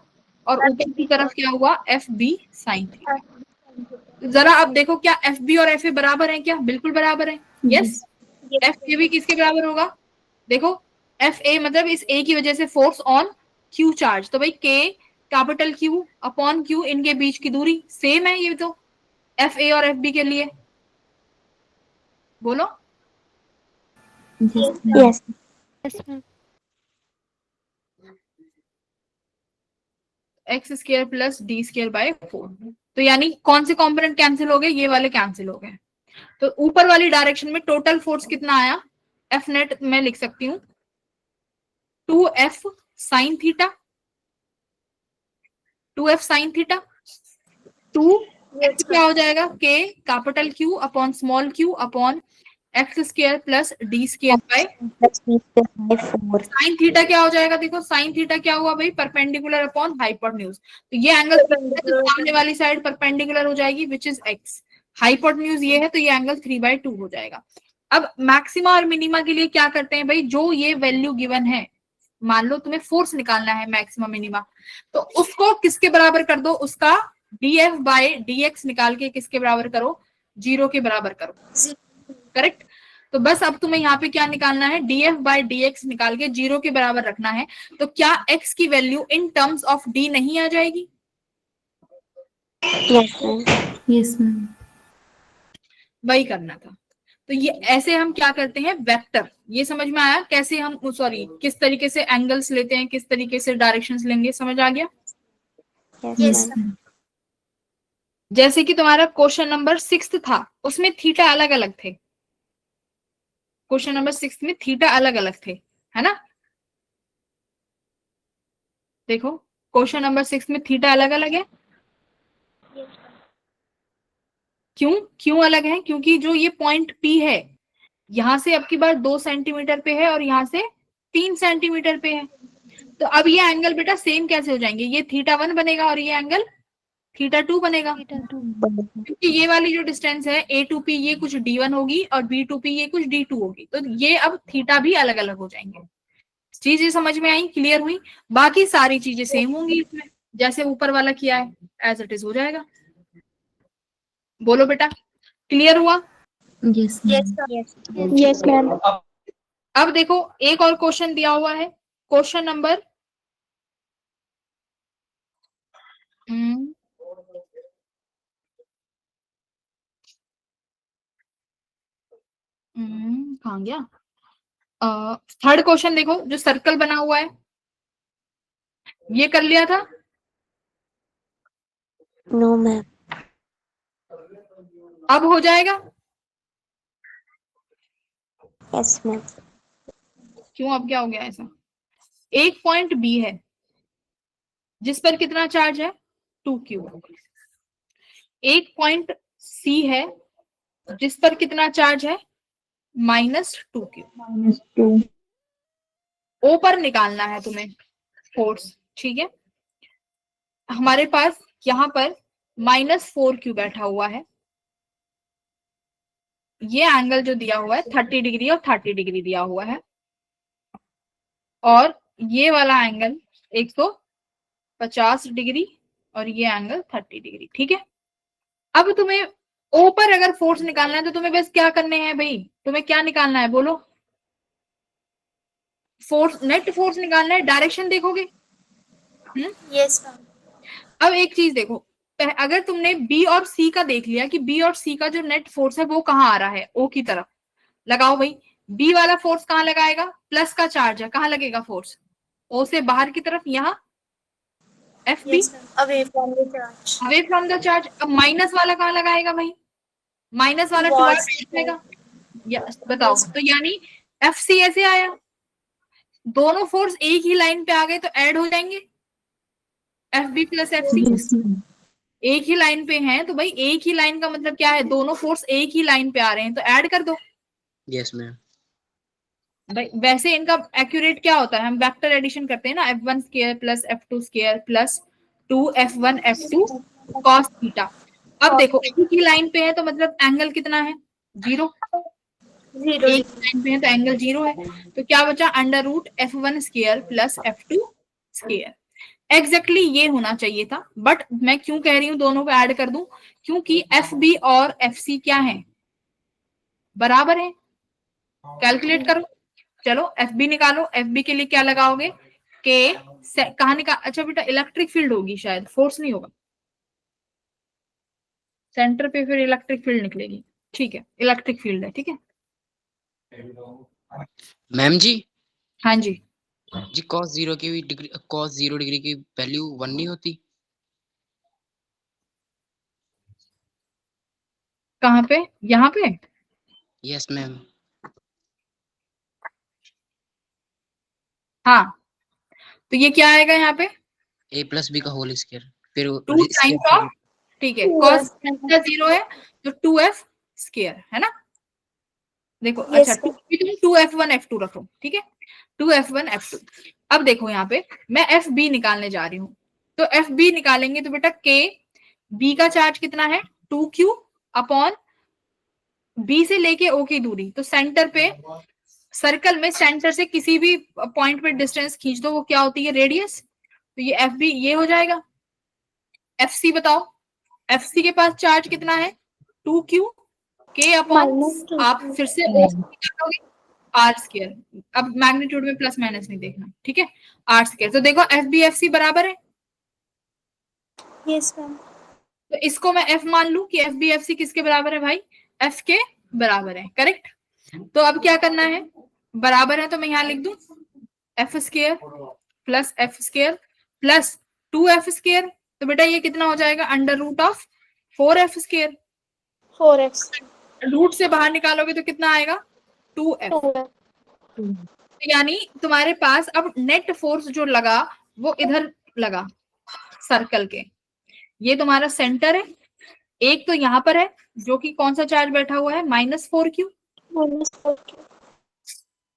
और ऊपर की तरफ क्या हुआ, FB sin थीटा। जरा अब देखो क्या FB और FA बराबर है क्या, बिल्कुल बराबर है, यस। FA भी किसके बराबर होगा, देखो FA मतलब इस A की वजह से फोर्स ऑन Q चार्ज, तो भाई K capital Q upon Q, इनके बीच की दूरी सेम है ये तो FA और FB के लिए, बोलो यस। x² plus d²/4। तो यानी कौन से कंपोनेंट कैंसिल हो गए, ये वाले कैंसिल हो गए। तो ऊपर वाली डायरेक्शन में टोटल फोर्स कितना आया, F नेट मैं लिख सकती हूँ 2F sin theta, 2F sin theta, 2 Yes, क्या हो जाएगा, के capital Q upon small Q upon x square plus D square by plus b square by 4. Sine theta क्या हो जाएगा, देखो साइन थीटा क्या हुआ भाई, परपेंडिकुलर अपॉन हाइपोटेन्यूज। तो ये एंगल तो सामने वाली साइड परपेंडिकुलर हो जाएगी विच इज एक्स, हाइपोटेन्यूज ये है तो ये एंगल 3/2 हो जाएगा। अब मैक्सिमा और मिनिमा के लिए क्या करते हैं भाई, जो ये वैल्यू गिवन है, मान लो तुम्हें फोर्स निकालना है मैक्सिमम मिनिमा, तो उसको किसके बराबर कर दो, उसका df बाय dx निकाल के किसके बराबर करो, 0 के बराबर करो, करेक्ट। तो बस अब तुम्हें यहाँ पे क्या निकालना है, df बाय dx निकाल के 0 के बराबर रखना है। तो क्या x की value in terms of d नहीं आ जाएगी, Yes, ma'am. Yes, ma'am. वही करना था। तो ये ऐसे हम क्या करते हैं, वेक्टर, ये समझ में आया कैसे हम, सॉरी किस तरीके से एंगल्स लेते हैं, किस तरीके से डायरेक्शंस लेंगे, समझ आ गया। Yes, Yes, ma'am. जैसे कि तुम्हारा क्वेश्चन नंबर 6 था, उसमें थीटा अलग अलग थे, क्वेश्चन नंबर 6 में थीटा अलग अलग थे, है ना। देखो क्वेश्चन नंबर 6 में थीटा अलग अलग है, क्यों अलग है, क्योंकि जो ये पॉइंट P है, यहां से अब की बार 2 सेंटीमीटर पे है और यहाँ से 3 सेंटीमीटर पे है। तो अब ये एंगल बेटा सेम कैसे हो जाएंगे, ये θ1 बनेगा और ये एंगल θ2 बनेगा, क्योंकि ये वाली जो डिस्टेंस है A to P ये कुछ D1 होगी और B to P ये कुछ D2 होगी, तो ये अब थीटा भी अलग अलग हो जाएंगे। चीजें समझ में आई, क्लियर हुई, बाकी सारी चीजें सेम होंगी इसमें, जैसे ऊपर वाला किया है एज इट इज हो जाएगा। बोलो बेटा, क्लियर हुआ। Yes, yes, ma'am. sir. Yes, ma'am. अब देखो एक और क्वेश्चन दिया हुआ है, क्वेश्चन नंबर कहाँ गया, थर्ड क्वेश्चन देखो, जो सर्कल बना हुआ है, ये कर लिया था, No, ma'am. अब हो जाएगा, Yes, ma'am. क्यों अब क्या हो गया ऐसा। एक पॉइंट बी है जिस पर कितना चार्ज है, 2q। एक पॉइंट सी है जिस पर कितना चार्ज है, -2q। -2. ओ पर निकालना है तुम्हें फोर्स, ठीक है। हमारे पास यहाँ पर -4q बैठा हुआ है, ये एंगल जो दिया हुआ है 30 डिग्री और 30 डिग्री दिया हुआ है, और ये वाला एंगल 150 डिग्री और ये एंगल 30 डिग्री, ठीक है। अब तुम्हें ओ पर अगर फोर्स निकालना है तो तुम्हें बस क्या करने हैं भाई, तुम्हें क्या निकालना है बोलो, फोर्स, नेट फोर्स निकालना है, डायरेक्शन देखोगे। Yes, ma'am. अब एक चीज देखो, अगर तुमने बी और सी का देख लिया कि बी और सी का जो नेट फोर्स है वो कहाँ आ रहा है, ओ की तरफ, लगाओ भाई। बी वाला फोर्स कहाँ लगाएगा, प्लस का चार्ज है, कहाँ लगेगा फोर्स, ओ से बाहर की तरफ, यहाँ F B, Yes, ma'am. Away from the charge. Away from the charge. अब माइनस वाला कहाँ लगाएगा भाई, माइनस वाला Towards टुवर्ड्स the जाएगा, बताओ। Yes, तो यानी एफ सी ऐसे आया, दोनों फोर्स एक ही लाइन पे आ गए तो ऐड हो जाएंगे, F B plus F C Yes, ma'am. एक ही लाइन पे हैं, तो भाई एक ही लाइन का मतलब क्या है, दोनों फोर्स एक ही लाइन पे आ रहे हैं तो ऐड कर दो। Yes ma'am. भाई वैसे इनका एक्यूरेट क्या होता है, हम वेक्टर एडिशन करते हैं ना, f1 square plus f2 square plus 2f1 f2 cos theta. अब देखो एक ही लाइन पे है तो मतलब एंगल कितना है, 0, 0 एक लाइन पे है तो एंगल 0 है, तो क्या बचा, √f1 square plus f2 square. Exactly ये होना चाहिए था, बट मैं क्यों कह रही हूँ दोनों को ऐड कर दूं, क्योंकि एफ बी और एफ सी क्या है, बराबर है। कैलकुलेट करो, चलो एफ बी निकालो, एफ बी के लिए क्या लगाओगे, के कहा निकाल, अच्छा बेटा इलेक्ट्रिक फील्ड होगी शायद, फोर्स नहीं होगा, सेंटर पे फिर इलेक्ट्रिक फील्ड निकलेगी, ठीक है इलेक्ट्रिक फील्ड है, ठीक है। मैम जी हाँ जी, जी cos 0 की डिग्री, cos 0 डिग्री की वैल्यू 1 नहीं होती। कहाँ पे, यहाँ पे, यस मैम। हाँ तो ये क्या आएगा यहाँ पे, a प्लस बी का होल स्क्वायर, फिर 2 टाइम्स ऑफ ठीक है, cos थीटा 0 है तो 2f स्क्वायर है ना। देखो Yes, अच्छा, 2f1 f2 रखो, ठीक है, 2f1 f2। अब देखो यहाँ पे मैं fb निकालने जा रही हूँ, तो fb निकालेंगे तो बेटा k, b का चार्ज कितना है 2q अपॉन b से लेके o की दूरी, तो सेंटर पे सर्कल में सेंटर से किसी भी पॉइंट पे डिस्टेंस खींच दो, वो क्या होती है रेडियस, तो ये fb ये हो जाएगा। fc बताओ, fc के पास चार्ज कितना है 2q k अपॉन, -2. आप फिर से o निकालोगे आर स्क्वायर, अब मैग्नीट्यूड में प्लस माइनस नहीं देखना, ठीक है, आर स्क्वायर। तो देखो एफ बी एफ सी बराबर है, Yes, ma'am. तो इसको मैं एफ मान लू कि एफ बी एफ सी किसके बराबर है भाई, एफ के बराबर है, करेक्ट। तो अब क्या करना है, बराबर है तो मैं यहाँ लिख दूं F square plus F square plus 2f square, तो बेटा ये कितना हो जाएगा under root of 4f square, 4x. Root से बाहर निकालोगे तो कितना आएगा 2f। 2f. यानी तुम्हारे पास अब नेट फोर्स जो लगा वो इधर लगा सर्कल के, ये तुम्हारा सेंटर है, एक तो यहाँ पर है जो कि कौन सा चार्ज बैठा हुआ है -4q, -4q.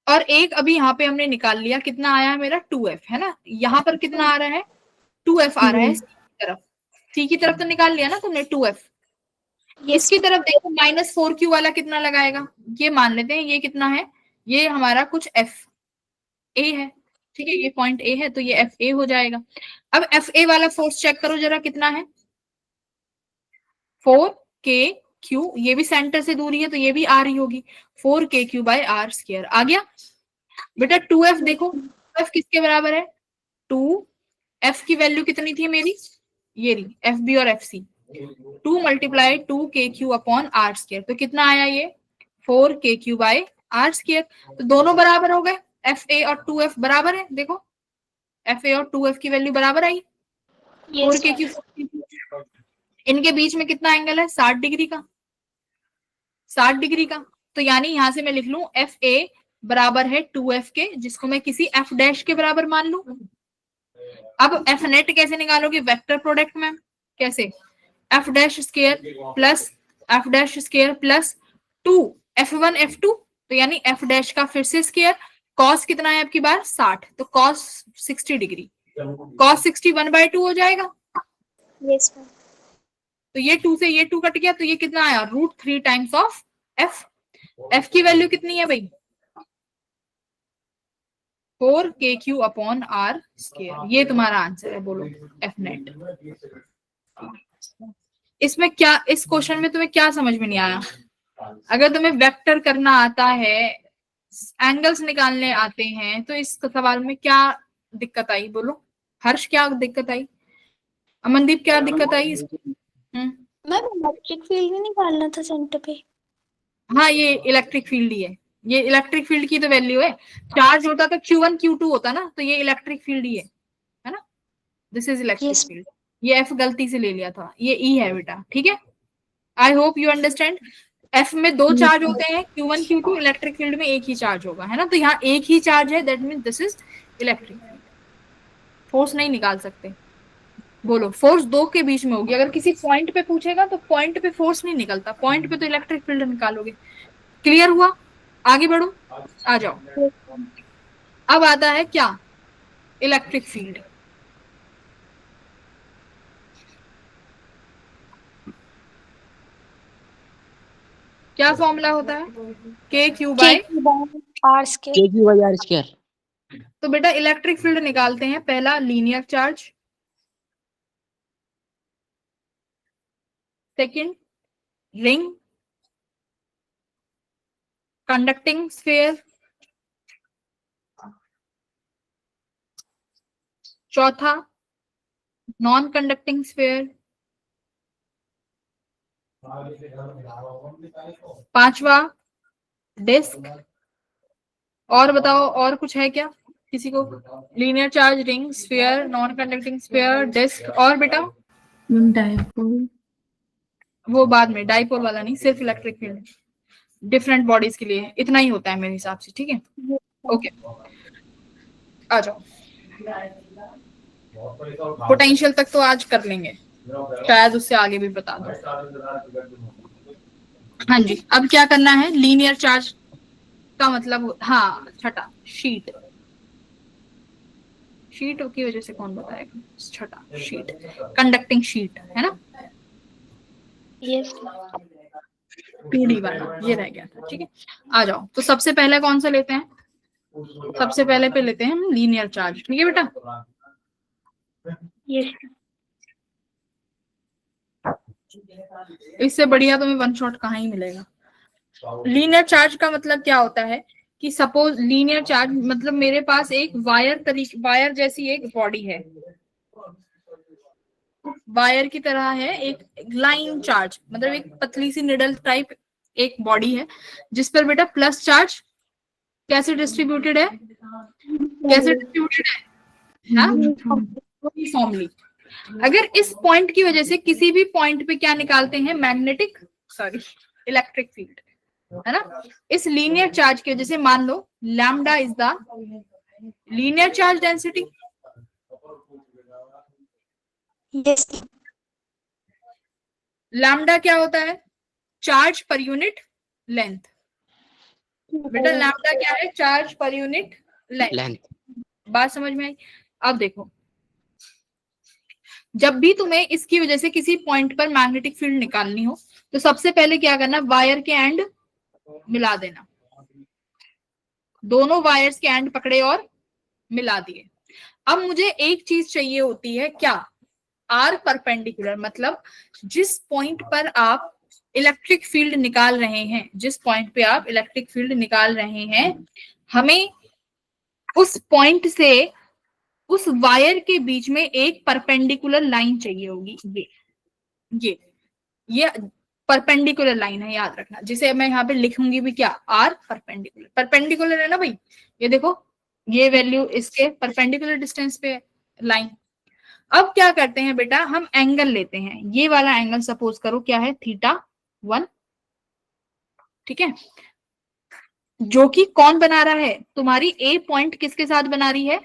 और एक अभी यहाँ पे हमने निकाल लिया कितना आया है मेरा 2f है ना, यहाँ पर कितना आ रहा है 2f आ रहा है सी की तरफ तो निकाल लिया ना तुमने 2f। इसकी तरफ देखो -4q वाला कितना लगाएगा, ये मान लेते हैं ये कितना है, ये हमारा कुछ f a है, ठीक है, ये पॉइंट a है तो ये एफ ए हो जाएगा। अब एफ ए वाला फोर्स चेक करो जरा कितना है 4kq, ये भी सेंटर से दूरी है तो ये भी आ रही होगी 4kq बाय आर स्क्वायर, आ गया बेटा। 2f देखो, f किसके बराबर है 2f की वैल्यू कितनी थी मेरी, ये रही एफ बी और F C, 2 multiply 2kq upon R square, तो कितना आया ये 4kq बाय आर स्क्वायर, तो दोनों बराबर हो गए, एफ ए और 2f बराबर है, देखो एफ ए और 2f की वैल्यू बराबर आई, 4kq, इनके बीच में कितना एंगल है 60 डिग्री का, 60 डिग्री का, तो यानी यहां से मैं लिख लूं एफ ए बराबर है 2f के, जिसको मैं किसी f डैश के बराबर मान लूं। अब एफ नेट कैसे निकालोगे, वेक्टर प्रोडक्ट में, कैसे, F dash square plus F dash square plus 2 f1 f2, तो यानी एफ डैश का फिर से स्क्वायर, कॉस कितना है आपकी बार 60, तो कॉस 60 डिग्री, कॉस 60 1/2 हो जाएगा। Yes, ma'am. तो ये 2 से ये 2 कट गया, तो ये कितना आया √3 टाइम्स ऑफ f, f की वैल्यू कितनी है भाई 4kq अपॉन आर स्क्वायर, ये तुम्हारा आंसर है, बोलो एफ नेट। इसमें क्या, इस क्वेश्चन में तुम्हें क्या समझ में नहीं आया, अगर तुम्हें वेक्टर करना आता है, एंगल्स निकालने आते हैं, तो इस सवाल में क्या दिक्कत आई, बोलो हर्ष क्या दिक्कत आई, अमनदीप क्या दिक्कत आई इसको? मैम इलेक्ट्रिक फील्ड भी निकालना था सेंटर पे। हाँ ये इलेक्ट्रिक फील्ड ही है, ये इलेक्ट्रिक फील्ड की तो वैल्यू है, चार्ज होता तो Q1 Q2 होता ना, तो ये इलेक्ट्रिक फील्ड ही है ना, this is electric Yes. Field, ये एफ गलती से ले लिया था, ये ई है बेटा, ठीक है, I hope you understand. F में दो चार्ज होते हैं Q1 Q2, इलेक्ट्रिक फील्ड में एक ही चार्ज होगा, है ना, तो यहाँ एक ही चार्ज है, that mean this is electric field, force नहीं निकाल सकते, बोलो फोर्स दो के बीच में होगी, अगर किसी पॉइंट पे पूछेगा तो पॉइंट पे फोर्स नहीं निकलता, पॉइंट पे तो इलेक्ट्रिक फील्ड निकालोगे। क्लियर हुआ, आगे बढ़ो, आ जाओ। अब आता है क्या, इलेक्ट्रिक फील्ड, क्या फॉर्मूला होता है KQ by R square. KQ by R square. तो बेटा इलेक्ट्रिक फील्ड निकालते हैं, पहला linear charge, second ring, conducting sphere, चौथा नॉन कंडक्टिंग स्फीयर, पांचवा डिस्क, और बताओ और कुछ है क्या किसी को, linear charge, ring, sphere, non conducting sphere, disc, और बेटा डायपोल, वो बाद में, डाइपोल वाला नहीं, सिर्फ इलेक्ट्रिक फील्ड, डिफरेंट बॉडीज के लिए इतना ही होता है मेरे हिसाब से, ठीक है, ओके आ जाओ। पोटेंशियल तक तो आज कर लेंगे, शायद उससे आगे भी बता दो। हाँ जी, अब क्या करना है, लीनियर चार्ज का मतलब, हाँ छठा शीट, शीट की वजह से कौन बताएगा, छठा शीट, कंडक्टिंग शीट है ना, Yes. 2D वाला ये रह गया था। ठीक है, आ जाओ, तो सबसे पहले कौन सा लेते हैं, सबसे पहले पे लेते हैं हम लीनियर चार्ज। ठीक है बेटा, Yes. इससे बढ़िया तुम्हें वन शॉट कहाँ ही मिलेगा। लीनियर चार्ज का मतलब क्या होता है कि सपोज लीनियर चार्ज मतलब मेरे पास एक वायर जैसी एक बॉडी है, वायर की तरह है, एक लाइन चार्ज मतलब एक पतली सी निडल टाइप एक बॉडी है, जिस पर बेटा प्लस चार्ज कैसे डिस्ट्रीब्यूटेड है, कैसे डिस्ट्रीब्यूटेड है ना, यूनिफॉर्मली। अगर इस पॉइंट की वजह से किसी भी पॉइंट पे क्या निकालते हैं, मैग्नेटिक सॉरी इलेक्ट्रिक फील्ड, है ना। इस लीनियर चार्ज की वजह से मान लो lambda is the linear charge density, Yes. Lambda क्या होता है, चार्ज पर यूनिट लेंथ। बेटा लैम्डा क्या है, charge per unit length. Length. बात समझ में आई। अब देखो, जब भी तुम्हें इसकी वजह से किसी पॉइंट पर मैग्नेटिक फील्ड निकालनी हो तो सबसे पहले क्या करना, वायर के एंड मिला देना, दोनों वायर्स के एंड पकड़े और मिला दिए। अब मुझे एक चीज चाहिए होती है, क्या, आर परपेंडिकुलर, मतलब जिस पॉइंट पर आप इलेक्ट्रिक फील्ड निकाल रहे हैं, जिस पॉइंट पे आप इलेक्ट्रिक फील्ड निकाल रहे हैं, हमें उस पॉइंट से उस वायर के बीच में एक परपेंडिकुलर लाइन चाहिए होगी। ये परपेंडिकुलर लाइन है, याद रखना, जिसे मैं यहाँ पे लिखूंगी भी क्या, आर परपेंडिकुलर, परपेंडिकुलर है ना भाई। ये देखो, ये वैल्यू इसके परपेंडिकुलर डिस्टेंस पे लाइन। अब क्या करते हैं बेटा, हम एंगल लेते हैं, ये वाला एंगल सपोज करो क्या है, θ1, ठीक है, जो कि कौन बना रहा है, तुम्हारी ए पॉइंट किसके साथ बना रही है,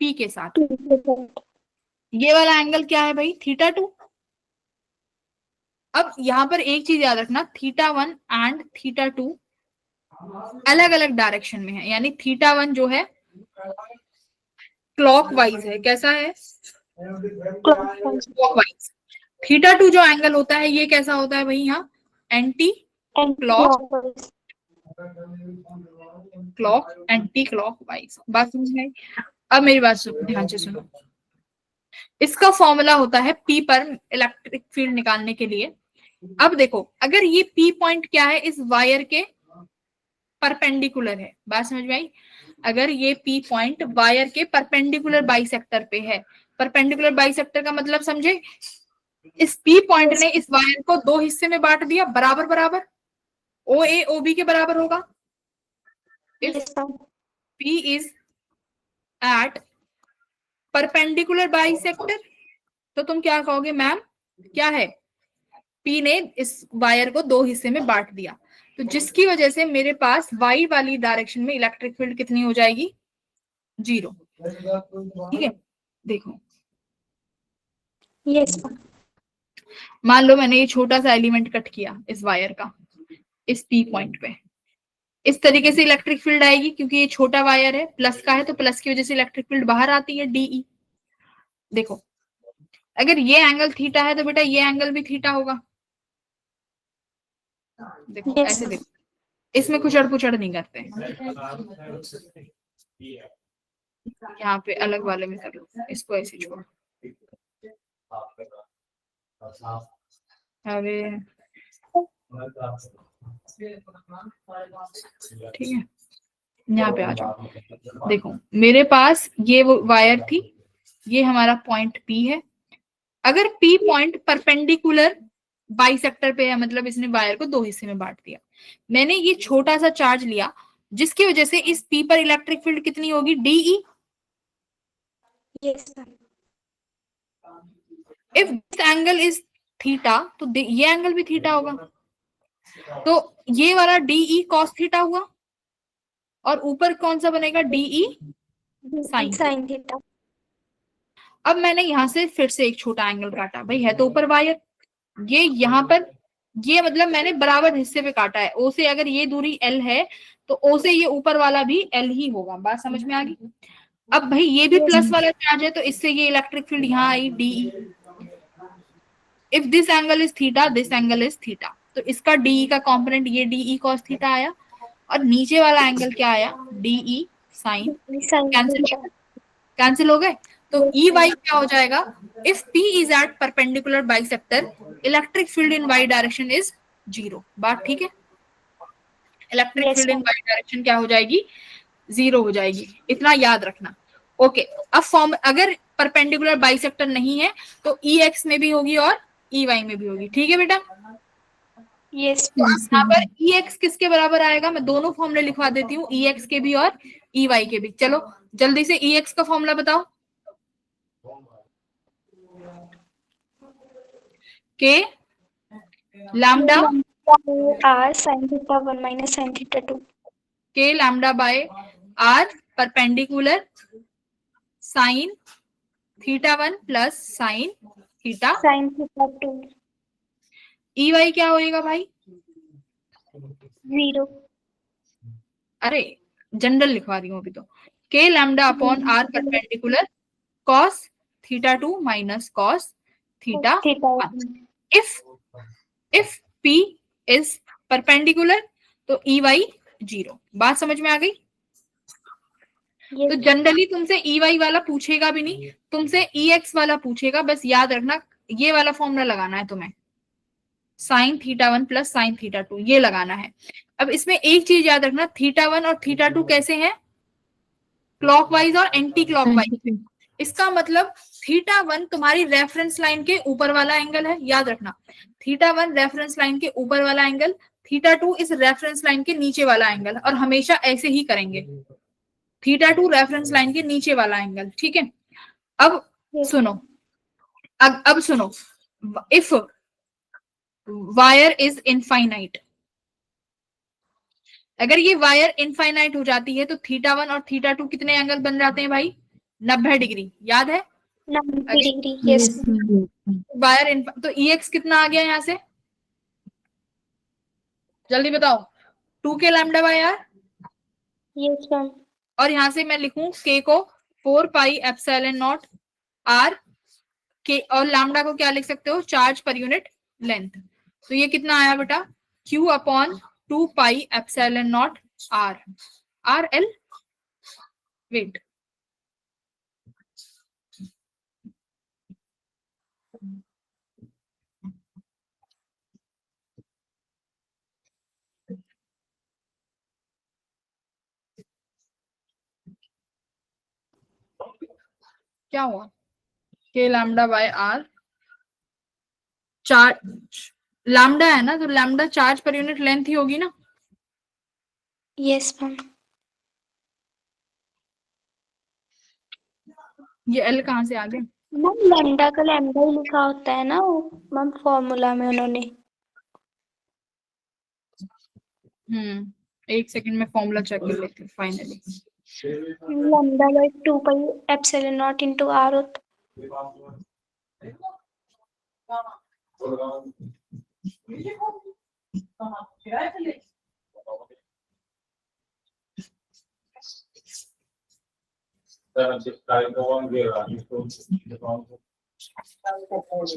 पी के साथ। ये वाला एंगल क्या है भाई, θ2। अब यहां पर एक चीज याद रखना, θ1 एंड θ2 अलग अलग डायरेक्शन में है, यानी θ1 जो है क्लॉकवाइज है, कैसा है, क्लॉकवाइज। θ2 जो एंगल होता है ये कैसा होता है भाई, यहाँ एंटी क्लॉक एंटी क्लॉकवाइज। बात समझ में आई। अब मेरी बात ध्यान से सुनो, इसका फॉर्मूला होता है पी पर इलेक्ट्रिक फील्ड निकालने के लिए। अब देखो, अगर ये पी पॉइंट क्या है, इस वायर के परपेंडिकुलर है, बात समझ में आई। अगर ये पी पॉइंट वायर के परपेंडिकुलर बाइसेक्टर पे है, परपेंडिकुलर बाइसेक्टर का मतलब समझे, इस पी पॉइंट ने इस वायर को दो हिस्से में बांट दिया, बराबर बराबर, ओ ए ओ बी के बराबर होगा। If P is at perpendicular bisector, तो तुम क्या कहोगे मैम, क्या है, पी ने इस वायर को दो हिस्से में बांट दिया, तो जिसकी वजह से मेरे पास वाई वाली डायरेक्शन में इलेक्ट्रिक फील्ड कितनी हो जाएगी, 0। ठीक है, देखो Yes. मान लो मैंने ये छोटा सा एलिमेंट कट किया इस वायर का, इस पी पॉइंट पे, इस तरीके से इलेक्ट्रिक फील्ड आएगी, क्योंकि ये छोटा वायर है, प्लस का है, तो प्लस की वजह से इलेक्ट्रिक फील्ड बाहर आती है, डीई। देखो, अगर ये एंगल थीटा है तो बेटा ये एंगल भी थीटा होगा। देखो Yes. ऐसे देखो, इसमें कुचड़ पुचड़ नहीं करते, यहाँ पे अलग वाले में कर लो, इसको ऐसे छोड़। अरे ठीक है, यहाँ पे आ जाओ। देखो मेरे पास ये वो वायर थी, ये हमारा पॉइंट पी है। अगर पी पॉइंट परपेंडिकुलर बाइसेक्टर पे है, मतलब इसने वायर को दो हिस्से में बांट दिया, मैंने ये छोटा सा चार्ज लिया, जिसकी वजह से इस पी पर इलेक्ट्रिक फील्ड कितनी होगी, DE. Yes. If this angle is theta, तो ये एंगल भी थीटा होगा, तो ये वाला डीई कॉस थीटा हुआ, और ऊपर कौन सा बनेगा, डीई साइन। Sin theta. अब मैंने यहाँ से फिर से एक छोटा एंगल काटा, भाई है तो ऊपर वायर, ये यहाँ पर, ये मतलब मैंने बराबर हिस्से पे काटा है। ओ से अगर ये दूरी एल है तो ओ से ये ऊपर वाला भी एल ही होगा। बात समझ में आ गई? अब भाई ये भी प्लस वाला चार्ज है तो इससे ये इलेक्ट्रिक फील्ड यहाँ आई DE. If this angle is theta, this angle is theta, तो इसका डीई का कंपोनेंट ये डीई कॉस थीटा आया, और नीचे वाला एंगल क्या आया, डीई साइन। कैंसिल हो गए। तो ई वाई क्या हो जाएगा, if P is at perpendicular bisector, electric field in Y direction is 0। बात ठीक है? Electric field in Y direction क्या हो जाएगी, 0 हो जाएगी, इतना याद रखना। ओके, अब फॉर्म अगर परपेंडिकुलर बाइसेक्टर नहीं है तो ई एक्स में भी होगी और ई वाई में भी होगी। ठीक है बेटा? यस तो यहाँ पर ई एक्स किसके बराबर आएगा, मैं दोनों फॉर्मूले लिखवा देती हूँ, ई एक्स के भी और ई वाई के भी। चलो जल्दी से ई एक्स का फॉर्मूला बताओ। K lambda R sine theta 1 minus sine theta 2। K lambda by R perpendicular sine theta 1 plus sine theta sine theta 2 E Y क्या होएगा भाई, 0। अरे जनरल लिखवा रही हूँ अभी तो। K lambda upon R perpendicular cos theta 2 minus cos theta 1। If P is perpendicular तो ई वाई 0। बात समझ में आ गई? तो जनरली तुमसे ई वाई वाला पूछेगा भी नहीं, तुमसे ई एक्स वाला पूछेगा। बस याद रखना ये वाला फॉर्मूला लगाना है तुम्हें, sign theta 1 plus sine theta 2 ये लगाना है। अब इसमें एक चीज याद रखना, थीटा 1 और थीटा 2 कैसे हैं, क्लॉकवाइज और एंटी क्लॉकवाइज। इसका मतलब थीटा 1 तुम्हारी रेफरेंस लाइन के ऊपर वाला एंगल है, याद रखना। थीटा 1 रेफरेंस लाइन के ऊपर वाला एंगल, थीटा 2 इस रेफरेंस लाइन के नीचे वाला एंगल, और हमेशा ऐसे ही करेंगे, थीटा 2 रेफरेंस लाइन के नीचे वाला एंगल। ठीक है? अब सुनो, अब सुनो, इफ वायर इज इनफाइनाइट, अगर ये वायर इनफाइनाइट हो जाती है तो थीटा 1 और थीटा 2 कितने एंगल बन जाते हैं भाई, 90 डिग्री। याद है? 90 डिग्री। यस वायर तो ई एक्स कितना आ गया यहाँ से, जल्दी बताओ। 2 K lambda by R, yes ma'am. और यहाँ से मैं लिखूं के को 4 पाई एप्सिलॉन नॉट आर के, और लैम्डा को क्या लिख सकते हो, चार्ज पर यूनिट लेंथ। तो ये कितना आया बेटा, Q upon 2 pi epsilon naught R, R L, wait, क्या हुआ, K lambda by R, charge lambda है ना, तो lambda charge per unit length ही होगी ना। Yes ma'am. ये एल कहाँ से आ गया, मैम लैम्डा का लैम्डा ही लिखा होता है ना मैम फॉर्मूला में उन्होंने। एक सेकंड में फॉर्मूला चेक कर लेते हैं finally. Lambda by 2 pi epsilon naught into R होता।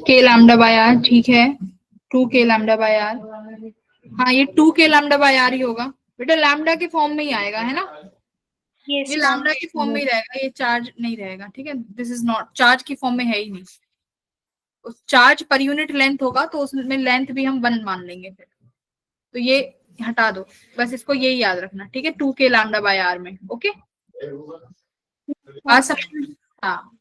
के लैम्डा बाय आर, ठीक है, 2 के लैम्डा बाय आर। हाँ ये 2 के लैम्डा बाय आर ही होगा बेटा, लैम्डा के फॉर्म में ही आएगा, है ना? यस ये लैम्डा के फॉर्म में ही रहेगा, ये चार्ज नहीं रहेगा। ठीक है, दिस इज नॉट चार्ज की फॉर्म में है ही नहीं, चार्ज पर यूनिट लेंथ होगा तो उसमें लेंथ भी हम 1 मान लेंगे फिर, तो ये हटा दो, बस इसको यही याद रखना। ठीक है, 2 के लैम्डा बाय आर में। ओके, आज समझ में? हाँ,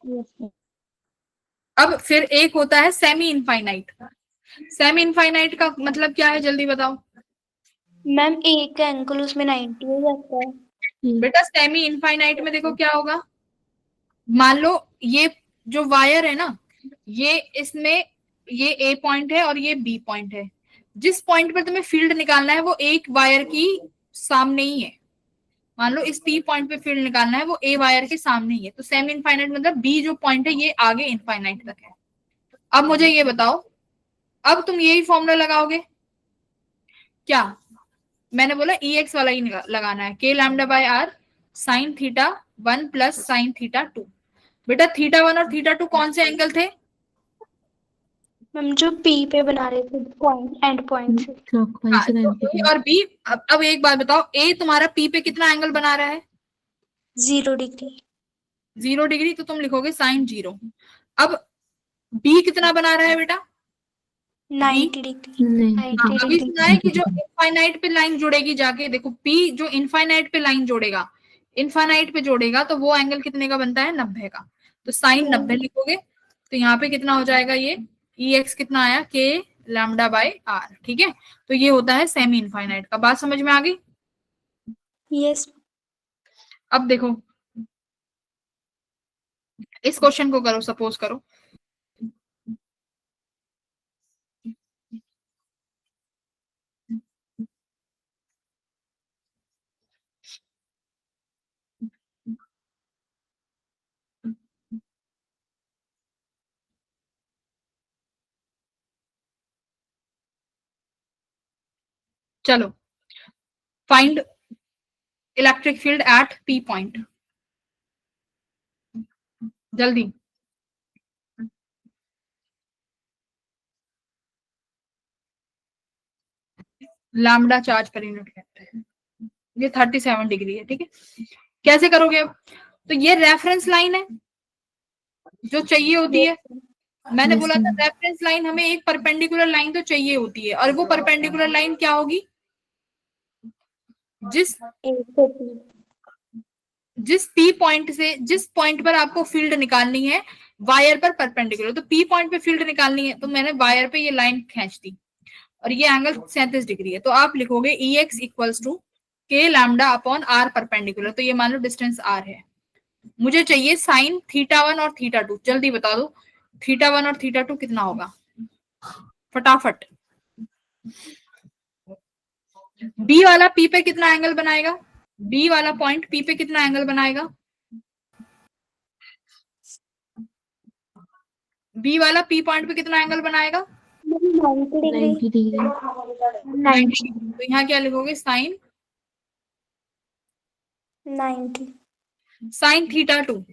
अब फिर एक होता है सेमी इनफाइनाइट। सेमी इनफाइनाइट का मतलब क्या है, जल्दी बताओ। मैम एक एंगल उसमें 90 हो जाता है। बेटा सेमी इनफाइनाइट में देखो क्या होगा, मान लो ये जो वायर है ना, ये इसमें ये ए पॉइंट है और ये बी पॉइंट है। जिस पॉइंट पर तुम्हें फील्ड निकालना है वो एक वायर की सामने ही है, मान लो इस P पॉइंट पे फील्ड निकालना है, वो A वायर के सामने ही है, तो सेमी इनफाइनाइट मतलब B जो पॉइंट है ये आगे इनफाइनाइट तक है। अब मुझे ये बताओ, अब तुम यही फॉर्मूला लगाओगे क्या? मैंने बोला EX वाला ही लगाना है, K lambda by R sign theta 1 plus sine theta 2। बेटा थीटा 1 और थीटा 2 कौन से एंगल थे? मैम जो P पे बना रहे थे पॉइंट, एंड पॉइंट से। हाँ, तो A और B। अब एक बात बताओ, A तुम्हारा P पे कितना एंगल बना रहा है? 0 डिग्री। 0 डिग्री, तो तुम लिखोगे साइन 0। अब B कितना बना रहा है बेटा? 90 डिग्री। अभी सुना है कि जो इनफाइनाइट पे लाइन जुड़ेगी जाके, देखो P जो इनफाइनाइट पे लाइन जोड़ेगा, इनफाइनाइट पे जोड़ेगा, तो वो एंगल कितने का बनता है? 90 का। तो साइन 90 लिखोगे, तो यहाँ पे कितना हो जाएगा? ये EX कितना आया? K lambda by R। ठीक है, तो ये होता है सेमी इनफाइनाइट का। बात समझ में आ गई? यस। अब देखो इस क्वेश्चन को करो, सपोज करो चलो, find electric field eight P point, जल्दी। लैम्डा चार्ज पर यूनिट कहते हैं, ये 37 डिग्री है। ठीक है, कैसे करोगे? अब तो ये रेफरेंस लाइन है जो चाहिए होती है। मैंने बोला था रेफरेंस लाइन हमें एक परपेंडिकुलर लाइन तो चाहिए होती है, और वो परपेंडिकुलर लाइन क्या होगी? जिस P पॉइंट से, जिस पॉइंट पर आपको फील्ड निकालनी है वायर पर परपेंडिकुलर, तो P पॉइंट पे फील्ड निकालनी है, तो मैंने वायर पे ये लाइन खींच दी, और ये एंगल 37 डिग्री है। तो आप लिखोगे EX equals to K lambda upon R perpendicular. तो ये मान लो डिस्टेंस R है, मुझे चाहिए साइन थीटा 1 और थीटा 2। जल्दी बता दो थीटा 1 और थीटा 2 कितना होगा, फटाफट। B वाला P पे कितना एंगल बनाएगा? B वाला पॉइंट P पे कितना एंगल बनाएगा? B वाला P पॉइंट पे कितना एंगल बनाएगा? 90 डिग्री। 90। तो यहाँ क्या लिखोगे? साइन 90। Sign theta 2।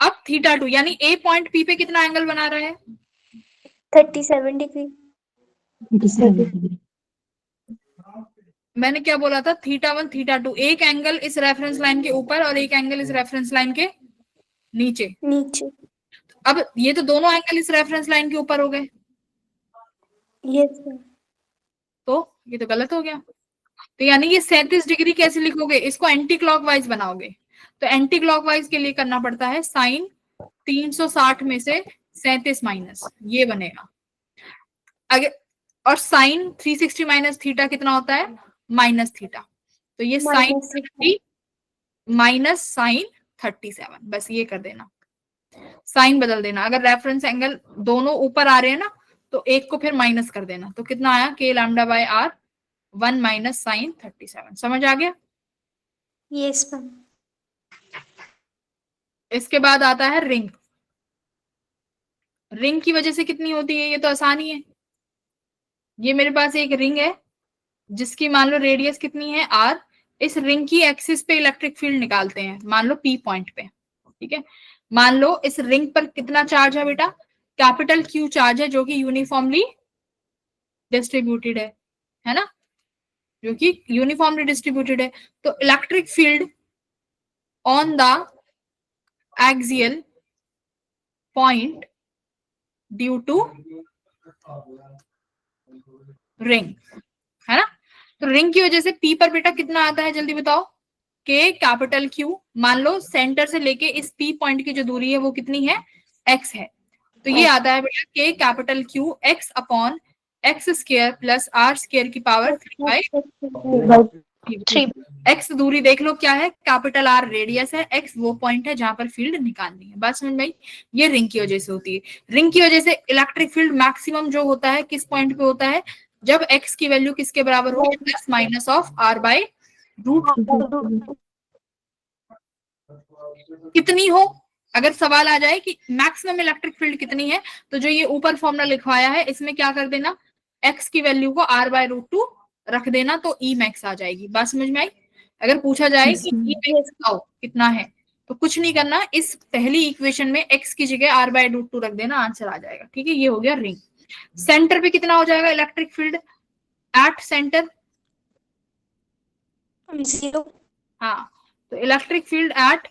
अब थीटा 2 यानी A पॉइंट P पे कितना एंगल बना रहा है? 37 डिग्री। मैंने क्या बोला था? थीटा 1 थीटा 2, एक एंगल इस रेफरेंस लाइन के ऊपर और एक एंगल इस रेफरेंस लाइन के नीचे। नीचे। अब ये तो दोनों एंगल इस रेफरेंस लाइन के ऊपर हो गए, यस। तो ये तो गलत हो गया। तो यानी ये 37 डिग्री कैसे लिखोगे? इसको एंटी क्लॉकवाइज बनाओगे, तो एंटी क्लॉकवाइज के लिए करना पड़ता है साइन 360 में से 37 माइनस, ये बनेगा। अगर और साइन 360 माइनस थीटा कितना होता है? Minus theta. तो ये साइन 30 माइनस साइन 37, बस ये कर देना, साइन बदल देना। अगर रेफरेंस एंगल दोनों ऊपर आ रहे हैं ना, तो एक को फिर माइनस कर देना। तो कितना आया? K lambda by R 1 minus sine 37। समझ आ गया? Yes ma'am. इसके बाद आता है रिंग। रिंग की वजह से कितनी होती है? ये तो आसानी है। ये मेरे पास एक रिंग है जिसकी मान लो रेडियस कितनी है? R। इस रिंग की एक्सिस पे इलेक्ट्रिक फील्ड निकालते हैं, मान लो P पॉइंट पे। ठीक है, मान लो इस रिंग पर कितना चार्ज है बेटा? कैपिटल Q चार्ज है, जो कि यूनिफॉर्मली डिस्ट्रीब्यूटेड है ना, जो कि यूनिफॉर्मली डिस्ट्रीब्यूटेड है। तो electric field on the axial point due to ring, है ना। तो रिंग की वजह से P पर बेटा कितना आता है? जल्दी बताओ। K कैपिटल Q, मान लो सेंटर से लेके इस P पॉइंट की जो दूरी है वो कितनी है? X है। तो ये आता है बेटा K capital Q X upon x square plus R square की पावर 3/3। X दूरी देख लो क्या है? कैपिटल R रेडियस है, X वो पॉइंट है जहां पर फील्ड निकालनी है। बात समझ में आई? ये रिंग की वजह से होती है। रिंग की वजह से इलेक्ट्रिक फील्ड मैक्सिमम जो होता है किस पॉइंट पे होता है? जब X की वैल्यू किसके बराबर हो? Plus minus of R by root कितनी हो, अगर सवाल आ जाए कि मैक्सिमम इलेक्ट्रिक फील्ड कितनी है, तो जो ये ऊपर फॉर्मूला लिखवाया है इसमें क्या कर देना, x की वैल्यू को r/√2 रख देना, तो ई मैक्स आ जाएगी। बात समझ में आई? अगर पूछा जाए कि ई मैक्स बताओ कितना है, तो कुछ नहीं करना, इस पहली इक्वेशन में x की जगह r/√2 रख देना, आंसर आ जाएगा। ठीक है, ये हो गया रिंग। सेंटर पे कितना हो जाएगा इलेक्ट्रिक फील्ड एट सेंटर? 0। हाँ, तो electric field at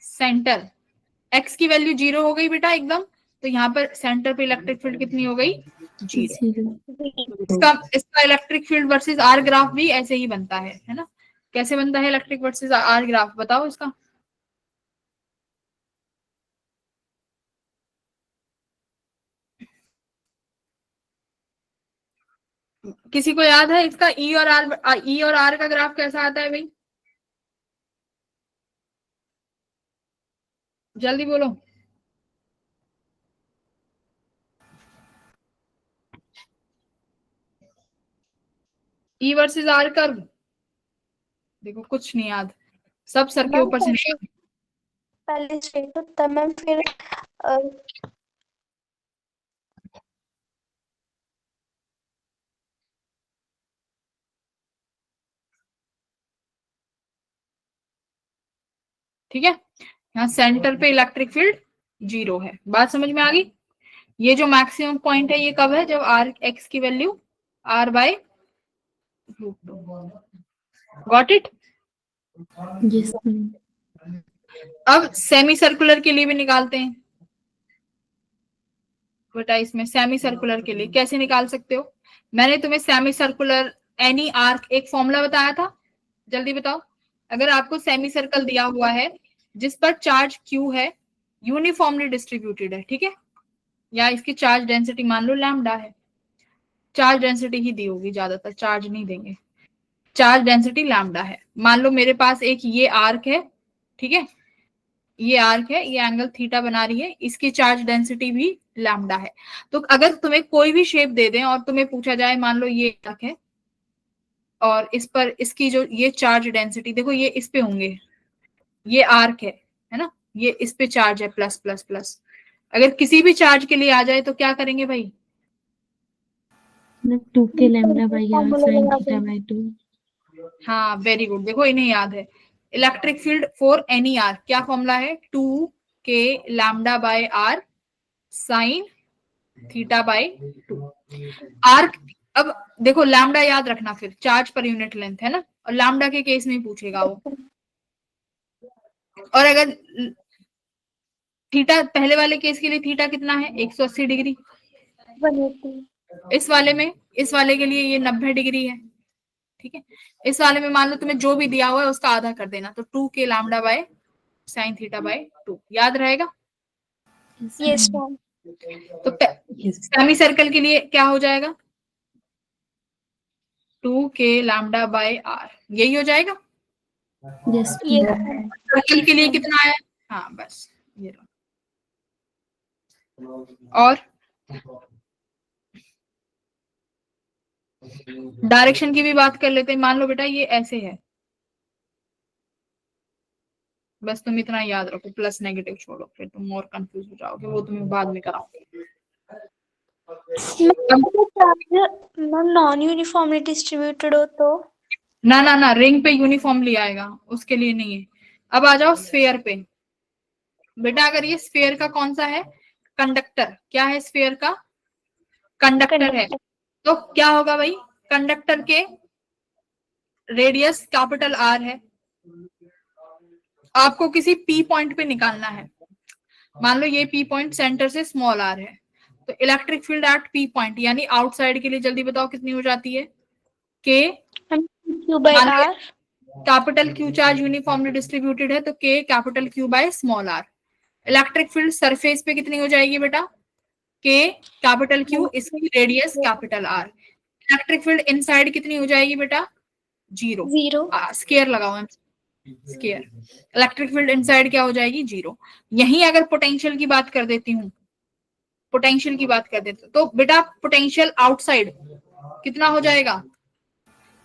centre, x की वैल्यू 0 हो गई बेटा एकदम, तो यहाँ पर सेंटर पे इलेक्ट्रिक फील्ड कितनी हो गई, 0। इसका electric field versus R graph भी ऐसे ही बनता है ना? कैसे बनता है इलेक्ट्रिक वर्सेस आर ग्राफ, बताओ इसका। किसी को याद है इसका ई और आर का ग्राफ कैसा आता है भाई? जल्दी बोलो। ई वर्सेस आर कर्व, देखो कुछ नहीं याद, सब सर के ऊपर से निकाल। पहले स्ट्रेट होता है मैम, फिर ठीक है, यहाँ सेंटर पे इलेक्ट्रिक फील्ड 0 है। बात समझ में आ गई? ये जो मैक्सिमम पॉइंट है ये कब है, जब आर एक्स की value r/√2। Got it? Yes अब सेमी सर्कुलर के लिए भी निकालते हैं बेटा। इसमें सेमी सर्कुलर के लिए कैसे निकाल सकते हो? मैंने तुम्हें सेमी सर्कुलर एनी आर्क एक फॉर्मूला बताया था, जल्दी बताओ। अगर आपको सेमी सर्कल दिया हुआ है जिस पर चार्ज Q है, यूनिफॉर्मली डिस्ट्रीब्यूटेड है, ठीक है, या इसकी चार्ज डेंसिटी मान लो लैम्डा है, चार्ज डेंसिटी ही दी होगी, ज्यादातर चार्ज नहीं देंगे, चार्ज डेंसिटी लैम्डा है। मान लो मेरे पास एक ये आर्क है, ठीक है, ये आर्क है, ये एंगल थीटा बना रही है, इसकी चार्ज डेंसिटी भी लैम्डा है। तो अगर तुम्हें कोई भी शेप दे दें और तुम्हें पूछा जाए, मान लो ये आर्क है और इस पर इसकी जो ये चार्ज डेंसिटी, देखो ये इस पे होंगे, ये आर्क है ना, ये इस पे चार्ज है प्लस प्लस प्लस। अगर किसी भी चार्ज के लिए आ जाए तो क्या करेंगे भाई? 2k λ/r sin θ/2। हाँ वेरी गुड, देखो इन्हें याद है। Electric field for any arc क्या फॉर्मूला है, 2k λ/r sin θ/2। आर्क, अब देखो लैम्डा याद रखना, फिर चार्ज पर यूनिट लेंथ है ना, और लैम्डा के केस में पूछेगा वो। और अगर थीटा, पहले वाले केस के लिए थीटा कितना है, 180 डिग्री। 180। इस वाले के लिए ये 90 डिग्री है, ठीक है। इस वाले में मान लो तुम्हें जो भी दिया हुआ है उसका आधा कर देना, तो 2k λ/sin θ/2 याद रहेगा। Yes ma'am. तो सेमी सर्कल के लिए क्या हो जाएगा, 2k λ/r, यही हो जाएगा। यस सर्कल के लिए कितना आया, हाँ बस ये रहा। और डायरेक्शन की भी बात कर लेते हैं। मान लो बेटा ये ऐसे है, बस तुम इतना याद रखो, प्लस नेगेटिव छोड़ो, फिर तुम और कंफ्यूज हो जाओगे, वो तुम्हें बाद में कराऊंगी। मैम नॉन यूनिफॉर्मली डिस्ट्रीब्यूटेड हो तो? ना ना ना, रिंग पे यूनिफॉर्मली आएगा, उसके लिए नहीं है। अब आ जाओ स्फीयर पे। बेटा अगर ये स्फीयर का कौन सा है, कंडक्टर, क्या है स्फीयर का, कंडक्टर है, तो क्या होगा भाई, कंडक्टर के रेडियस कैपिटल R है, आपको किसी P पॉइंट पे निकालना है। मान लो ये P पॉइंट सेंटर से स्मॉल r है, तो electric field eight P point यानी आउटसाइड के लिए जल्दी बताओ कितनी हो जाती है, K Q/r। Capital Q charge uniformly distributed है, तो K capital Q by small r। Electric field surface पे कितनी हो जाएगी बेटा, K कैपिटल Q, इसकी radius capital R। Electric field inside कितनी हो जाएगी बेटा, 0। स्केयर लगाओ, स्केयर। इलेक्ट्रिक फील्ड इनसाइड क्या हो जाएगी, 0। यहीं अगर पोटेंशियल की बात कर देती हूँ, पोटेंशियल की बात कर देते तो बेटा पोटेंशियल आउटसाइड कितना हो जाएगा,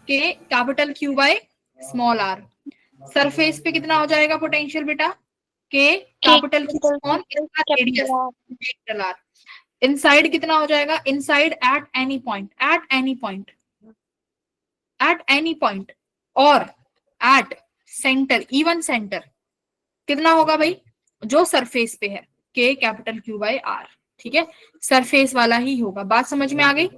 K capital Q by small R. Surface पे कितना हो जाएगा पोटेंशियल बेटा? के कैपिटल अपॉन इसका रेडियस कैपिटल आर। इनसाइड कितना हो जाएगा? Inside at any point, at any point, at any point और एट सेंटर, इवन सेंटर कितना होगा भाई? जो सरफेस पे है, के कैपिटल क्यू बाय आर। ठीक है, सरफेस वाला ही होगा। बात समझ में आ गई?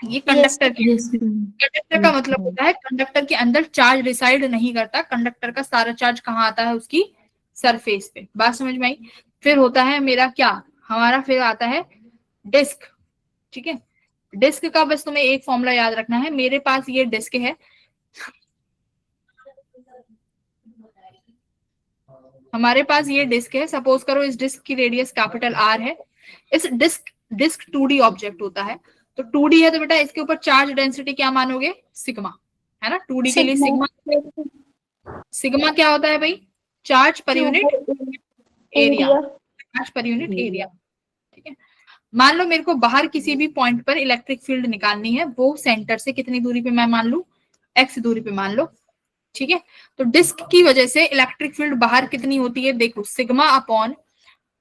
ये कंडक्टर कंडक्टर का मतलब होता है कंडक्टर के अंदर चार्ज रिसाइड नहीं करता, कंडक्टर का सारा चार्ज कहाँ आता है? उसकी सरफेस पे। बात समझ में आई? फिर होता है मेरा क्या, हमारा फिर आता है डिस्क। ठीक है, डिस्क का बस तुम्हें एक फॉर्मूला याद रखना है। मेरे पास ये डिस्क है, हमारे पास ये डिस्क है, सपोज करो इस डिस्क की रेडियस कैपिटल आर है। इस डिस्क 2D ऑब्जेक्ट होता है, तो 2D है तो बेटा इसके ऊपर चार्ज डेंसिटी क्या मानोगे? सिग्मा, है ना? 2D के लिए सिग्मा, सिग्मा क्या होता है भाई? Charge per unit area, charge per unit area. ठीक है, मान लो मेरे को बाहर किसी भी पॉइंट पर इलेक्ट्रिक फील्ड निकालनी है, वो सेंटर से कितनी दूरी पे मैं मान लू? x दूरी पे मान लो। ठीक है, तो डिस्क की वजह से इलेक्ट्रिक फील्ड बाहर कितनी होती है? देखो, sigma upon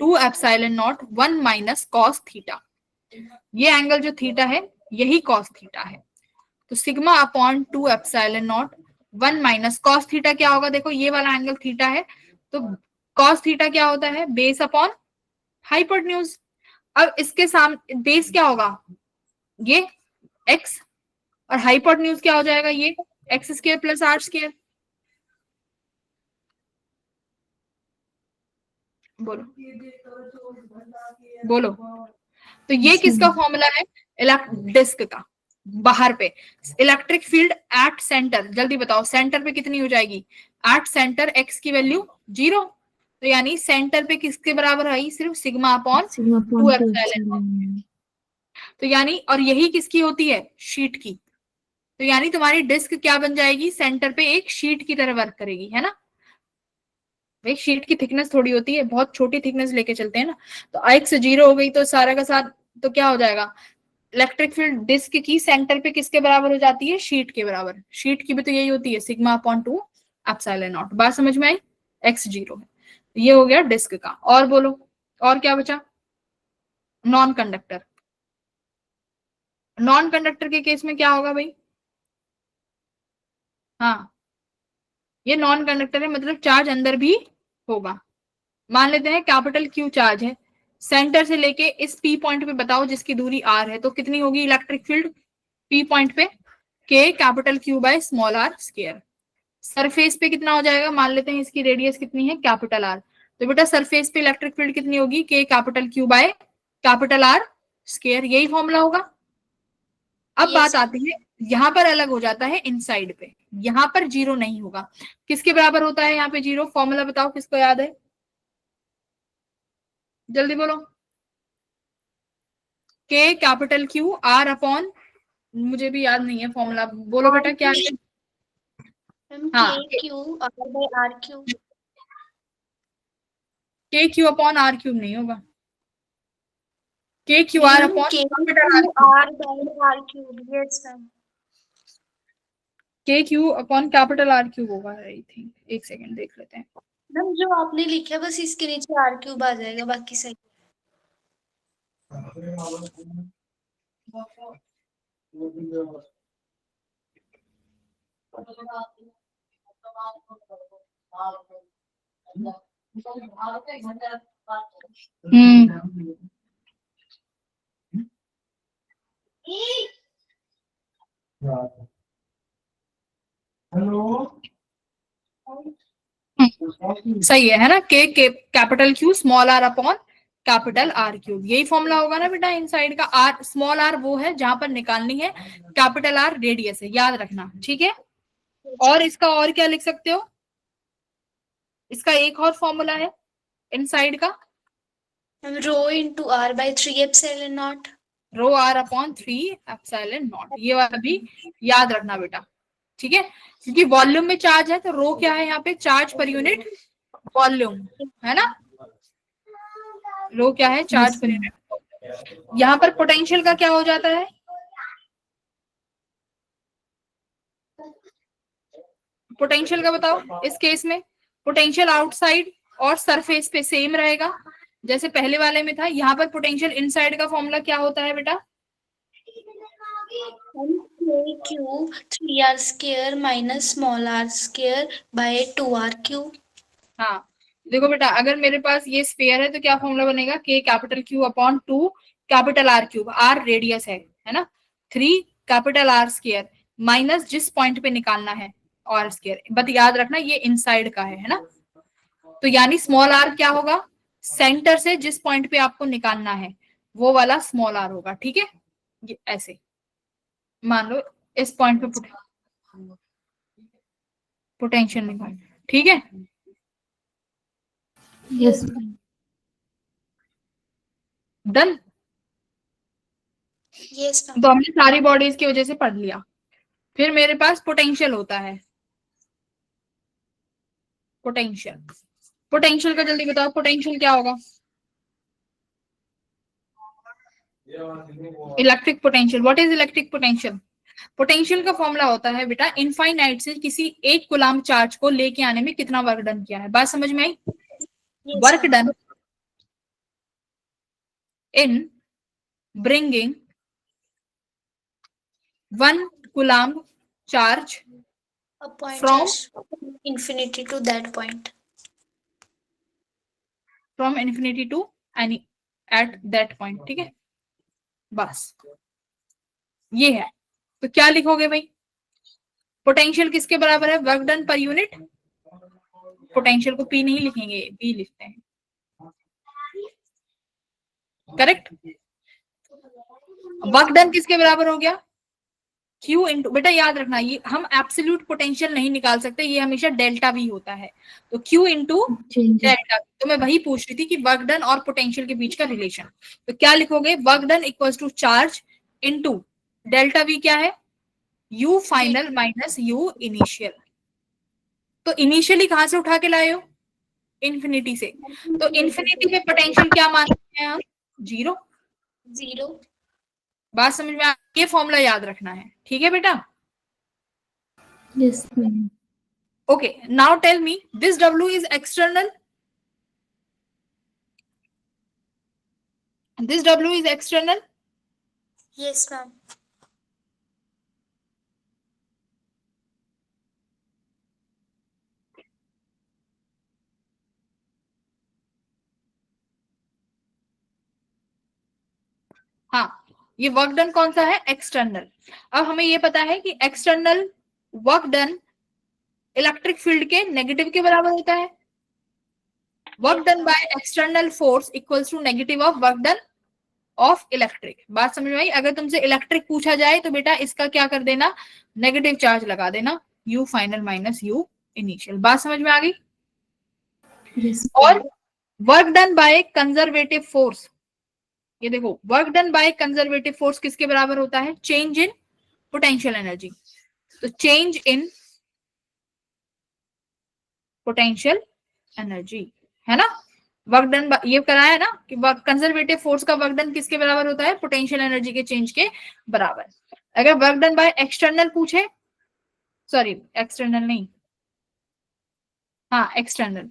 2 epsilon not 1 minus cos theta. ये एंगल जो थीटा है यही कॉस थीटा है, तो sigma upon 2 epsilon not 1 minus cos theta क्या होगा? देखो ये वाला एंगल थीटा है, तो कॉस थीटा क्या होता है? Base upon hypotenuse. अब इसके सामने बेस क्या होगा? ये x, और हाइपोटेन्यूज क्या हो जाएगा? ये X square plus R square. बोलो बोलो। तो ये किसका फॉर्मूला है? डिस्क का। बाहर पे इलेक्ट्रिक फील्ड एट सेंटर, जल्दी बताओ सेंटर पे कितनी हो जाएगी? एट सेंटर एक्स की वैल्यू 0, तो यानी सेंटर पे किसके बराबर आई? सिर्फ सिग्मा अपॉन 2 एप्सिलॉन। तो यानी, और यही किसकी होती है? शीट की। तो यानी तुम्हारी डिस्क क्या बन जाएगी? सेंटर पे एक शीट की तरह वर्क करेगी, है ना? भाई शीट की थिकनेस थोड़ी होती है, बहुत छोटी थिकनेस लेके चलते हैं ना। तो x 0 हो गई तो सारा का सारा तो क्या हो जाएगा? इलेक्ट्रिक फील्ड डिस्क की सेंटर पे किसके बराबर हो जाती है? शीट के बराबर। शीट की भी तो यही होती है, सिग्मा अपॉन 2 एप्सिलॉन नॉट। बात समझ में आई? x 0 है, ये हो गया डिस्क का। और बोलो, और क्या बचा? Non conductor. नॉन कंडक्टर के केस में क्या होगा भाई? हाँ, ये नॉन कंडक्टर है, मतलब चार्ज अंदर भी होगा। मान लेते हैं कैपिटल क्यू चार्ज है, सेंटर से लेके इस पी पॉइंट पे बताओ जिसकी दूरी आर है, तो कितनी होगी इलेक्ट्रिक फील्ड पी पॉइंट पे? K capital Q by small R square. Surface पे कितना हो जाएगा? मान लेते हैं इसकी रेडियस कितनी है? कैपिटल आर, तो बेटा सरफेस पे इलेक्ट्रिक फील्ड कितनी होगी? K capital Q by capital R square. यही फॉर्मूला होगा। अब बात आती है, यहाँ पर अलग हो जाता है इनसाइड पे, यहाँ पर 0 नहीं होगा। किसके बराबर होता है यहाँ पे 0? फॉर्मूला बताओ, किसको याद है? जल्दी बोलो। के कैपिटल क्यू आर अपॉन, मुझे भी याद नहीं है फॉर्मूला, बोलो बेटा क्या है? हाँ, K Q R by R cube. K Q upon R cube नहीं होगा, K Q R upon capital R by R cube. Yes ma'am. K Q upon capital R cube होगा आई थिंक। एक second देख लेते हैं। Ma'am जो आपने लिखा है बस इसके नीचे आर क्यूब आ जाएगा, बाकी सही। सही है ना? K capital Q small R upon capital R cube, यही फॉर्मूला होगा ना बेटा इनसाइड का। आर स्मॉल आर वो है जहां पर निकालनी है, कैपिटल आर रेडियस है, याद रखना। ठीक है, और इसका और क्या लिख सकते हो? इसका एक और फॉर्मूला है इनसाइड का, rho into R by 3 epsilon naught. Rho R upon 3 epsilon naught, ये वाला भी याद रखना बेटा। ठीक है, क्योंकि वॉल्यूम में चार्ज है तो रो क्या है यहाँ पे? चार्ज पर यूनिट वॉल्यूम, है ना? रो क्या है? Charge per unit. यहाँ पर पोटेंशियल का क्या हो जाता है? पोटेंशियल का बताओ इस केस में। पोटेंशियल आउटसाइड और सरफेस पे सेम रहेगा जैसे पहले वाले में था। यहाँ पर पोटेंशियल इनसाइड का फॉर्मूला क्या होता है बेटा? Q 3r square minus small r square by 2r cube. हाँ देखो बेटा, अगर मेरे पास ये स्फीयर है तो क्या फॉर्मूला बनेगा? K capital Q upon 2 capital R cube. R radius है ना, 3 कैपिटल R स्क्वायर माइनस जिस पॉइंट पे निकालना है R स्क्वायर। बट याद रखना ये इनसाइड का है ना, तो यानी स्मॉल r क्या होगा? सेंटर से जिस पॉइंट पे आपको निकालना है वो वाला स्मॉल r होगा। ठीक है, ये ऐसे मान लो इस पॉइंट पे पोटेंशियल निकाल। ठीक है, यस डन। यस तो मैम। हमने सारी बॉडीज की वजह से पढ़ लिया। फिर मेरे पास पोटेंशियल होता है। पोटेंशियल, पोटेंशियल का जल्दी बताओ, पोटेंशियल क्या होगा? Electric potential. What is electric potential? Potential का फॉर्मूला होता है बेटा, इनफाइनाइट से किसी एक गुलाम चार्ज को लेके आने में कितना वर्क डन किया है। बात समझ में आई? Yes work ma'am. Done in bringing 1 coulomb charge A point From? is infinity to that point. From infinity to any at that point. ठीक है, बस ये है। तो क्या लिखोगे भाई? पोटेंशियल किसके बराबर है? Work done per unit. Potential को पी नहीं लिखेंगे, पी लिखते हैं। करेक्ट। वर्क डन किसके बराबर हो गया? Q इंटू, बेटा याद रखना ये हम एब्सोल्यूट पोटेंशियल नहीं निकाल सकते, ये हमेशा डेल्टा V होता है। तो Q इंटू डेल्टा। तो मैं वही पूछ रही थी कि वर्क डन और पोटेंशियल के बीच का रिलेशन। तो क्या लिखोगे? Work done equals to charge into delta V क्या है? U final minus U initial. तो इनिशियली कहां से उठा के लाए हो? इन्फिनिटी से। तो इन्फिनिटी में पोटेंशियल क्या मानते हैं हम? 0। 0। बात समझ में आ? ये फॉर्मूला याद रखना है। ठीक है बेटा? Yes ma'am. Okay, now tell me, this W is external. This W is external. Yes ma'am. हाँ, ये वर्क डन कौन सा है? एक्सटर्नल। अब हमें ये पता है कि external work done electric field के नेगेटिव के बराबर होता है। Work done by external force equals to negative of work done of electric. बात समझ में आई? अगर तुमसे इलेक्ट्रिक पूछा जाए तो बेटा इसका क्या कर देना? नेगेटिव चार्ज लगा देना, U final minus U initial. बात समझ में आ गई? यस और work done by conservative force, ये देखो work done by conservative force किसके बराबर होता है? Change in potential energy. तो चेंज इन पोटेंशियल एनर्जी है ना। वर्क डन ये कराया ना कि कंजर्वेटिव फोर्स का वर्क डन किसके बराबर होता है? पोटेंशियल एनर्जी के चेंज के बराबर। अगर वर्क डन बाय एक्सटर्नल पूछे, सॉरी एक्सटर्नल नहीं, हाँ एक्सटर्नल,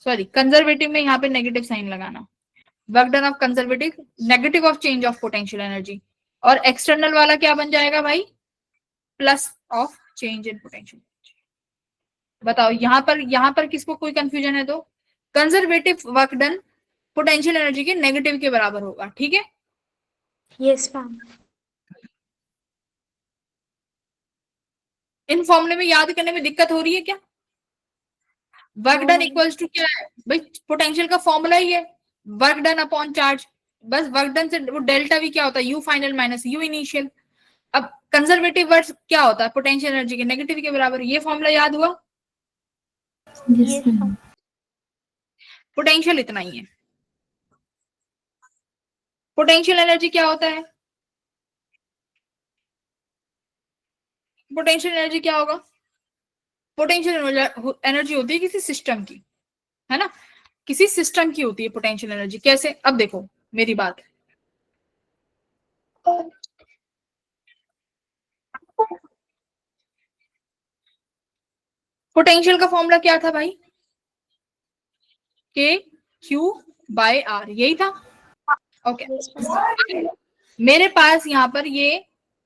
सॉरी कंजर्वेटिव में यहाँ पे नेगेटिव साइन लगाना। Work done of conservative negative of change of potential energy, और एक्सटर्नल वाला क्या बन जाएगा भाई? Plus of change in potential. बताओ यहाँ पर किसको कोई कंफ्यूजन है तो? Conservative work done potential energy के नेगेटिव के बराबर होगा। ठीक है, यस मैम। इन फॉर्मूले में याद करने में दिक्कत हो रही है क्या? वर्क डन इक्वल्स टू क्या है भाई? पोटेंशियल का फॉर्मूला ही है वर्क डन अपॉन चार्ज। बस वर्क डन से वो डेल्टा V क्या होता है? U final minus U initial. अब कंजर्वेटिव वर्ड्स क्या होता है? पोटेंशियल एनर्जी के नेगेटिव के बराबर। ये फॉर्मूला याद हुआ? Yes ma'am. पोटेंशियल इतना ही है। पोटेंशियल एनर्जी क्या होता है? पोटेंशियल एनर्जी क्या होगा? पोटेंशियल एनर्जी होती है किसी सिस्टम की, है ना, किसी सिस्टम की होती है पोटेंशियल एनर्जी। कैसे? अब देखो मेरी बात, पोटेंशियल का फॉर्मूला क्या था भाई? के क्यू बाय आर, यही था। ओके मेरे पास यहाँ पर ये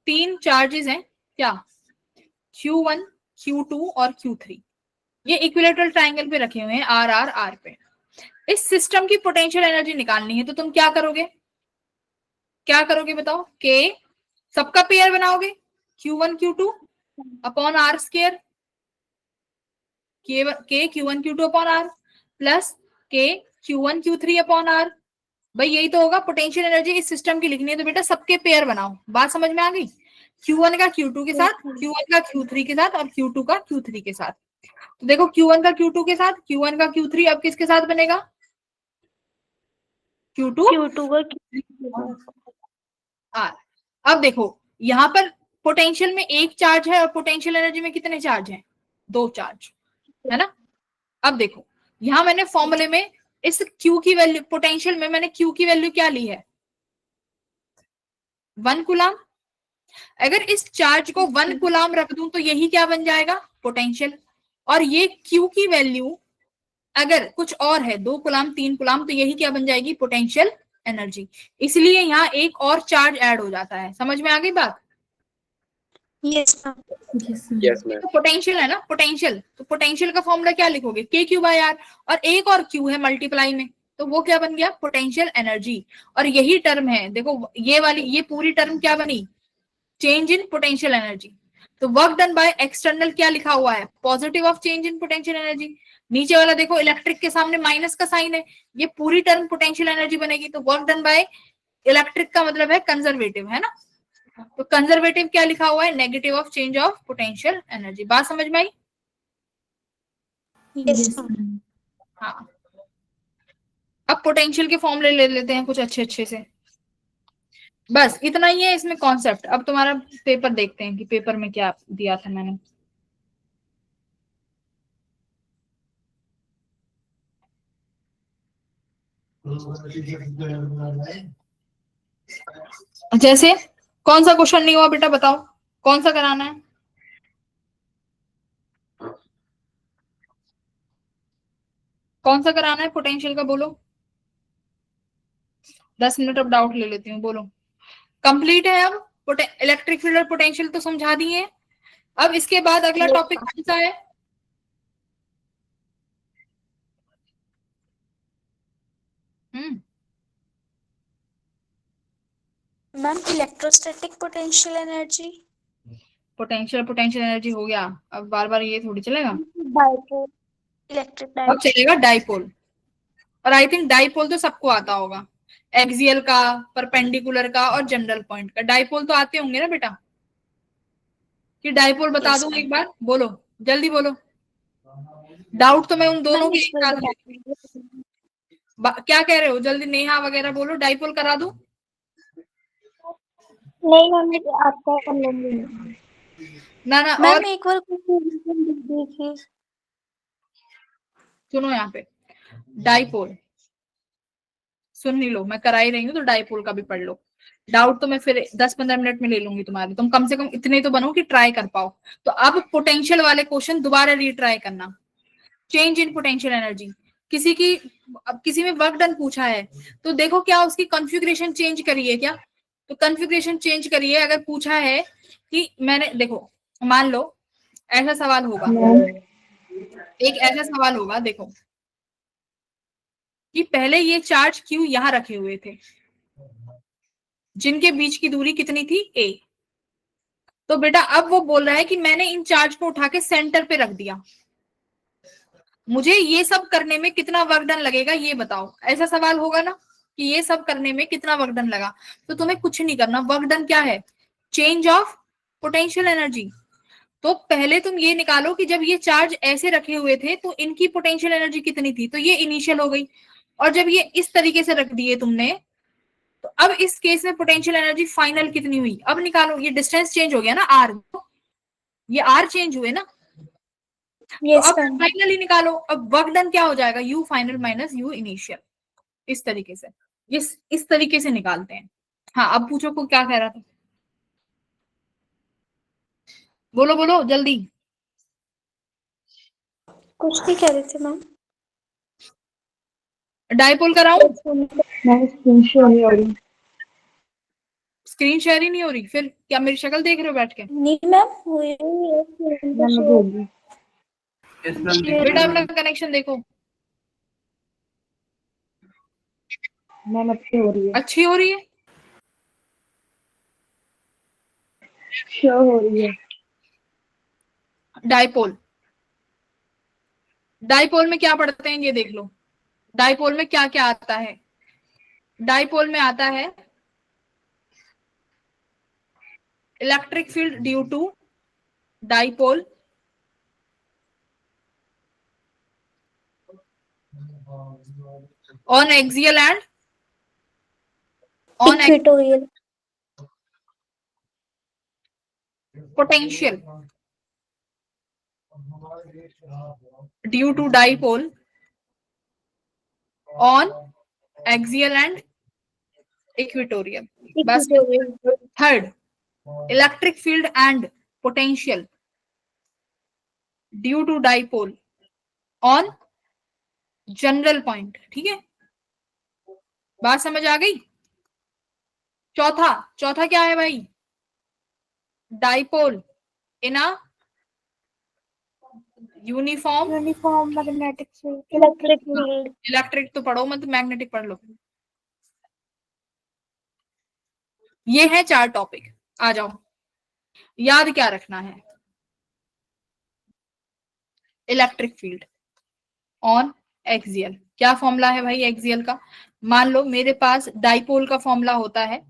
3 चार्जेस हैं, क्या? Q1, Q2 और Q3। ये इक्विलेटरल ट्रायंगल पे रखे हुए हैं आर आर आर पे। इस सिस्टम की पोटेंशियल एनर्जी निकालनी है, तो तुम क्या करोगे? क्या करोगे बताओ? के सबका पेयर बनाओगे, Q1 Q2 upon R square, के Q1 Q2 upon are plus के Q1 Q3 अपॉन आर। भाई यही तो होगा। पोटेंशियल एनर्जी इस सिस्टम की लिखनी है तो बेटा सबके पेयर बनाओ। बात समझ में आ गई? Q1 का Q2 के साथ, Q1 का Q3 के साथ और Q2 का Q3 के साथ। तो देखो Q1 का Q2 के साथ, Q1 का Q3 अब किसके साथ बनेगा? Q2 are. अब देखो यहाँ पर पोटेंशियल में एक चार्ज है और पोटेंशियल एनर्जी में कितने चार्ज हैं? 2 चार्ज है ना। अब देखो यहां मैंने फॉर्मूले में इस Q की वैल्यू, पोटेंशियल में मैंने Q की वैल्यू क्या ली है? 1 कूलाम। अगर इस चार्ज को 1 कूलाम रख दूं तो यही क्या बन जाएगा? पोटेंशियल। और ये Q की वैल्यू अगर कुछ और है, 2 कूलाम 3 कूलाम, तो यही क्या बन जाएगी? Potential energy. इसलिए यहाँ एक और चार्ज ऐड हो जाता है। समझ में आ गई बात? Yes yes ma'am. तो पोटेंशियल है ना, पोटेंशियल, तो पोटेंशियल का फॉर्मूला क्या लिखोगे? के क्यू बाय आर, और एक और क्यू है मल्टीप्लाई में, तो वो क्या बन गया? Potential energy. और यही टर्म है, देखो ये वाली, ये पूरी टर्म क्या बनी? Change in potential energy. तो वर्क डन बाय एक्सटर्नल क्या लिखा हुआ है? Positive of change in potential energy. नीचे वाला देखो इलेक्ट्रिक के सामने माइनस का साइन है, ये पूरी टर्म पोटेंशियल एनर्जी बनेगी। तो वर्क डन बाय इलेक्ट्रिक का मतलब है कंजर्वेटिव, है ना। तो कंजर्वेटिव क्या लिखा हुआ है? Negative of change of potential energy. बात समझ में आई? यस हाँ। अब पोटेंशियल के फॉर्मूले ले लेते हैं कुछ अच्छे अच्छे से। बस इतना ही है इसमें कॉन्सेप्ट। अब तुम्हारा पेपर देखते हैं कि पेपर में क्या दिया था मैंने। जैसे कौन सा क्वेश्चन नहीं हुआ बेटा बताओ, कौन सा कराना है? कौन सा कराना है पोटेंशियल का, बोलो। 10 मिनट अब डाउट ले लेती हूँ, बोलो। कंप्लीट है अब इलेक्ट्रिक फील्ड और पोटेंशियल तो समझा दिए। अब इसके बाद अगला टॉपिक कौन सा है? Ma'am electrostatic potential energy. Potential energy हो गया। अब बार बार ये थोड़ी चलेगा। डाइपोल, इलेक्ट्रिक अब डाइपोल। चलेगा डाइपोल। और आई थिंक डाइपोल तो सबको आता होगा, एक्सियल का, परपेंडिकुलर का और जनरल पॉइंट का। डाइपोल तो आते होंगे ना बेटा? कि डाइपोल बता Yes, दूं ma'am. एक बार? बोलो जल्दी बोलो। डाउट तो मैं उन दोनों मैम के इस एक बार साथ बताती लेती हूँ। हूँ। क्या कह रहे हो? जल्दी नेहा वगैरह बोलो, डाइपोल करा दूं? नहीं मैम, ये आपका कर लेंगे। ना ना, और मैम एक बार देखिए। सुनो यहाँ पे, डाइपोल सुन नहीं लो, मैं करा ही रही हूँ तो डाइपोल का भी पढ़ लो। डाउट तो मैं फिर 10-15 मिनट में ले लूंगी तुम्हारे, तुम कम से कम इतने तो बनो कि ट्राई कर पाओ। तो अब पोटेंशियल वाले क्वेश्चन दोबारा रीट्राई करना। चेंज इन पोटेंशियल एनर्जी, किसी की, अब किसी में वर्क डन पूछा है तो देखो क्या उसकी कॉन्फ़िगरेशन चेंज करी है क्या? तो कॉन्फ़िगरेशन चेंज करी है। अगर पूछा है कि मैंने, देखो मान लो ऐसा सवाल होगा, एक ऐसा सवाल होगा, देखो कि पहले ये चार्ज क्यू यहां रखे हुए थे, जिनके बीच की दूरी कितनी थी? a। तो बेटा अब वो बोल रहा है कि मैंने इन चार्ज को उठा के सेंटर पे रख दिया, मुझे ये सब करने में कितना वर्क डन लगेगा ये बताओ। ऐसा सवाल होगा ना कि ये सब करने में कितना वर्क डन लगा। तो तुम्हें कुछ नहीं करना, वर्क डन क्या है? Change of potential energy. तो पहले तुम ये निकालो कि जब ये चार्ज ऐसे रखे हुए थे तो इनकी पोटेंशियल एनर्जी कितनी थी, तो ये इनिशियल हो गई। और जब ये इस तरीके से रख दिए तुमने, तो अब इस केस में पोटेंशियल एनर्जी फाइनल कितनी हुई? अब निकालो, ये डिस्टेंस चेंज हो गया ना, आर, ये आर चेंज हुए ना। तो यस अब मैम। फाइनली निकालो, अब वर्क डन क्या हो जाएगा? You final minus you initial. इस तरीके से, इस तरीके से निकालते हैं। हाँ अब पूछो को क्या कह रहा था, बोलो बोलो जल्दी। कुछ नहीं कह रहे थे मैम। डाइपोल कराऊं? मैम स्क्रीन शो नहीं हो रही। स्क्रीन शेयर ही नहीं हो रही, फिर क्या मेरी शक्ल देख रहे हो बैठ के? नहीं मैम, हुई नहीं है screen पे मैम show। बोलिए। बेटा अपना कनेक्शन देखो। मैम अच्छी हो रही है। अच्छी हो रही है? शो हो रही है। डाइपोल, डाइपोल में क्या पढ़ते हैं ये देख लो। डाइपोल में क्या क्या आता है? डाइपोल में आता है electric field due to dipole on axial and on Equatorial। potential due to dipole on axial and equatorial. बस Equatorial। Third, electric field and potential due to dipole on general point. ठीक है, बात समझ आ गई? चौथा, चौथा क्या है भाई? Dipole in a uniform uniform magnetic field, electric field. Electric तो पढ़ो मत, मैग्नेटिक पढ़ लो। ये है 4 टॉपिक, आ जाओ। याद क्या रखना है? इलेक्ट्रिक फील्ड ऑन एक्सियल, क्या फॉर्मूला है भाई एक्सियल का? मान लो मेरे पास डाइपोल का फॉर्मूला होता है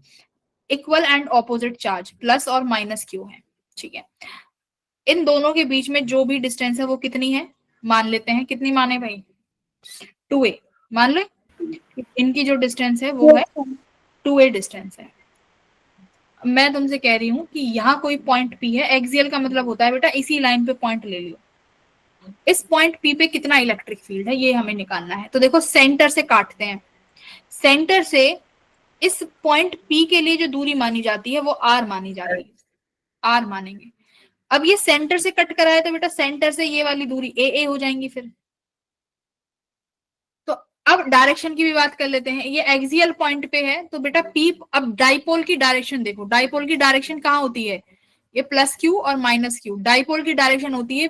equal and opposite charge plus और माइनस क्यू है। ठीक है, इन दोनों के बीच में जो भी डिस्टेंस है वो कितनी है मान लेते हैं। कितनी माने भाई? 2a मान लो। इनकी जो डिस्टेंस है वो है 2a डिस्टेंस है। मैं तुमसे कह रही हूं कि यहाँ कोई पॉइंट P है, एक्सियल का मतलब होता है बेटा इसी लाइन पे पॉइंट ले लियो। इस पॉइंट P पे कितना इलेक्ट्रिक फील्ड है ये हमें निकालना है। तो देखो सेंटर से काटते हैं, सेंटर से इस पॉइंट P के लिए जो दूरी मानी जाती है वो R मानी जाती है, R मानेंगे। अब ये सेंटर से कट कराया तो बेटा सेंटर से ये वाली दूरी AA हो जाएंगी। फिर तो अब डायरेक्शन की भी बात कर लेते हैं। ये एक्सियल पॉइंट पे है तो बेटा P, अब डाइपोल की डायरेक्शन देखो, डाइपोल की डायरेक्शन कहाँ होती है? ये प्लस क्यू और माइनस क्यू, डाइपोल की डायरेक्शन होती है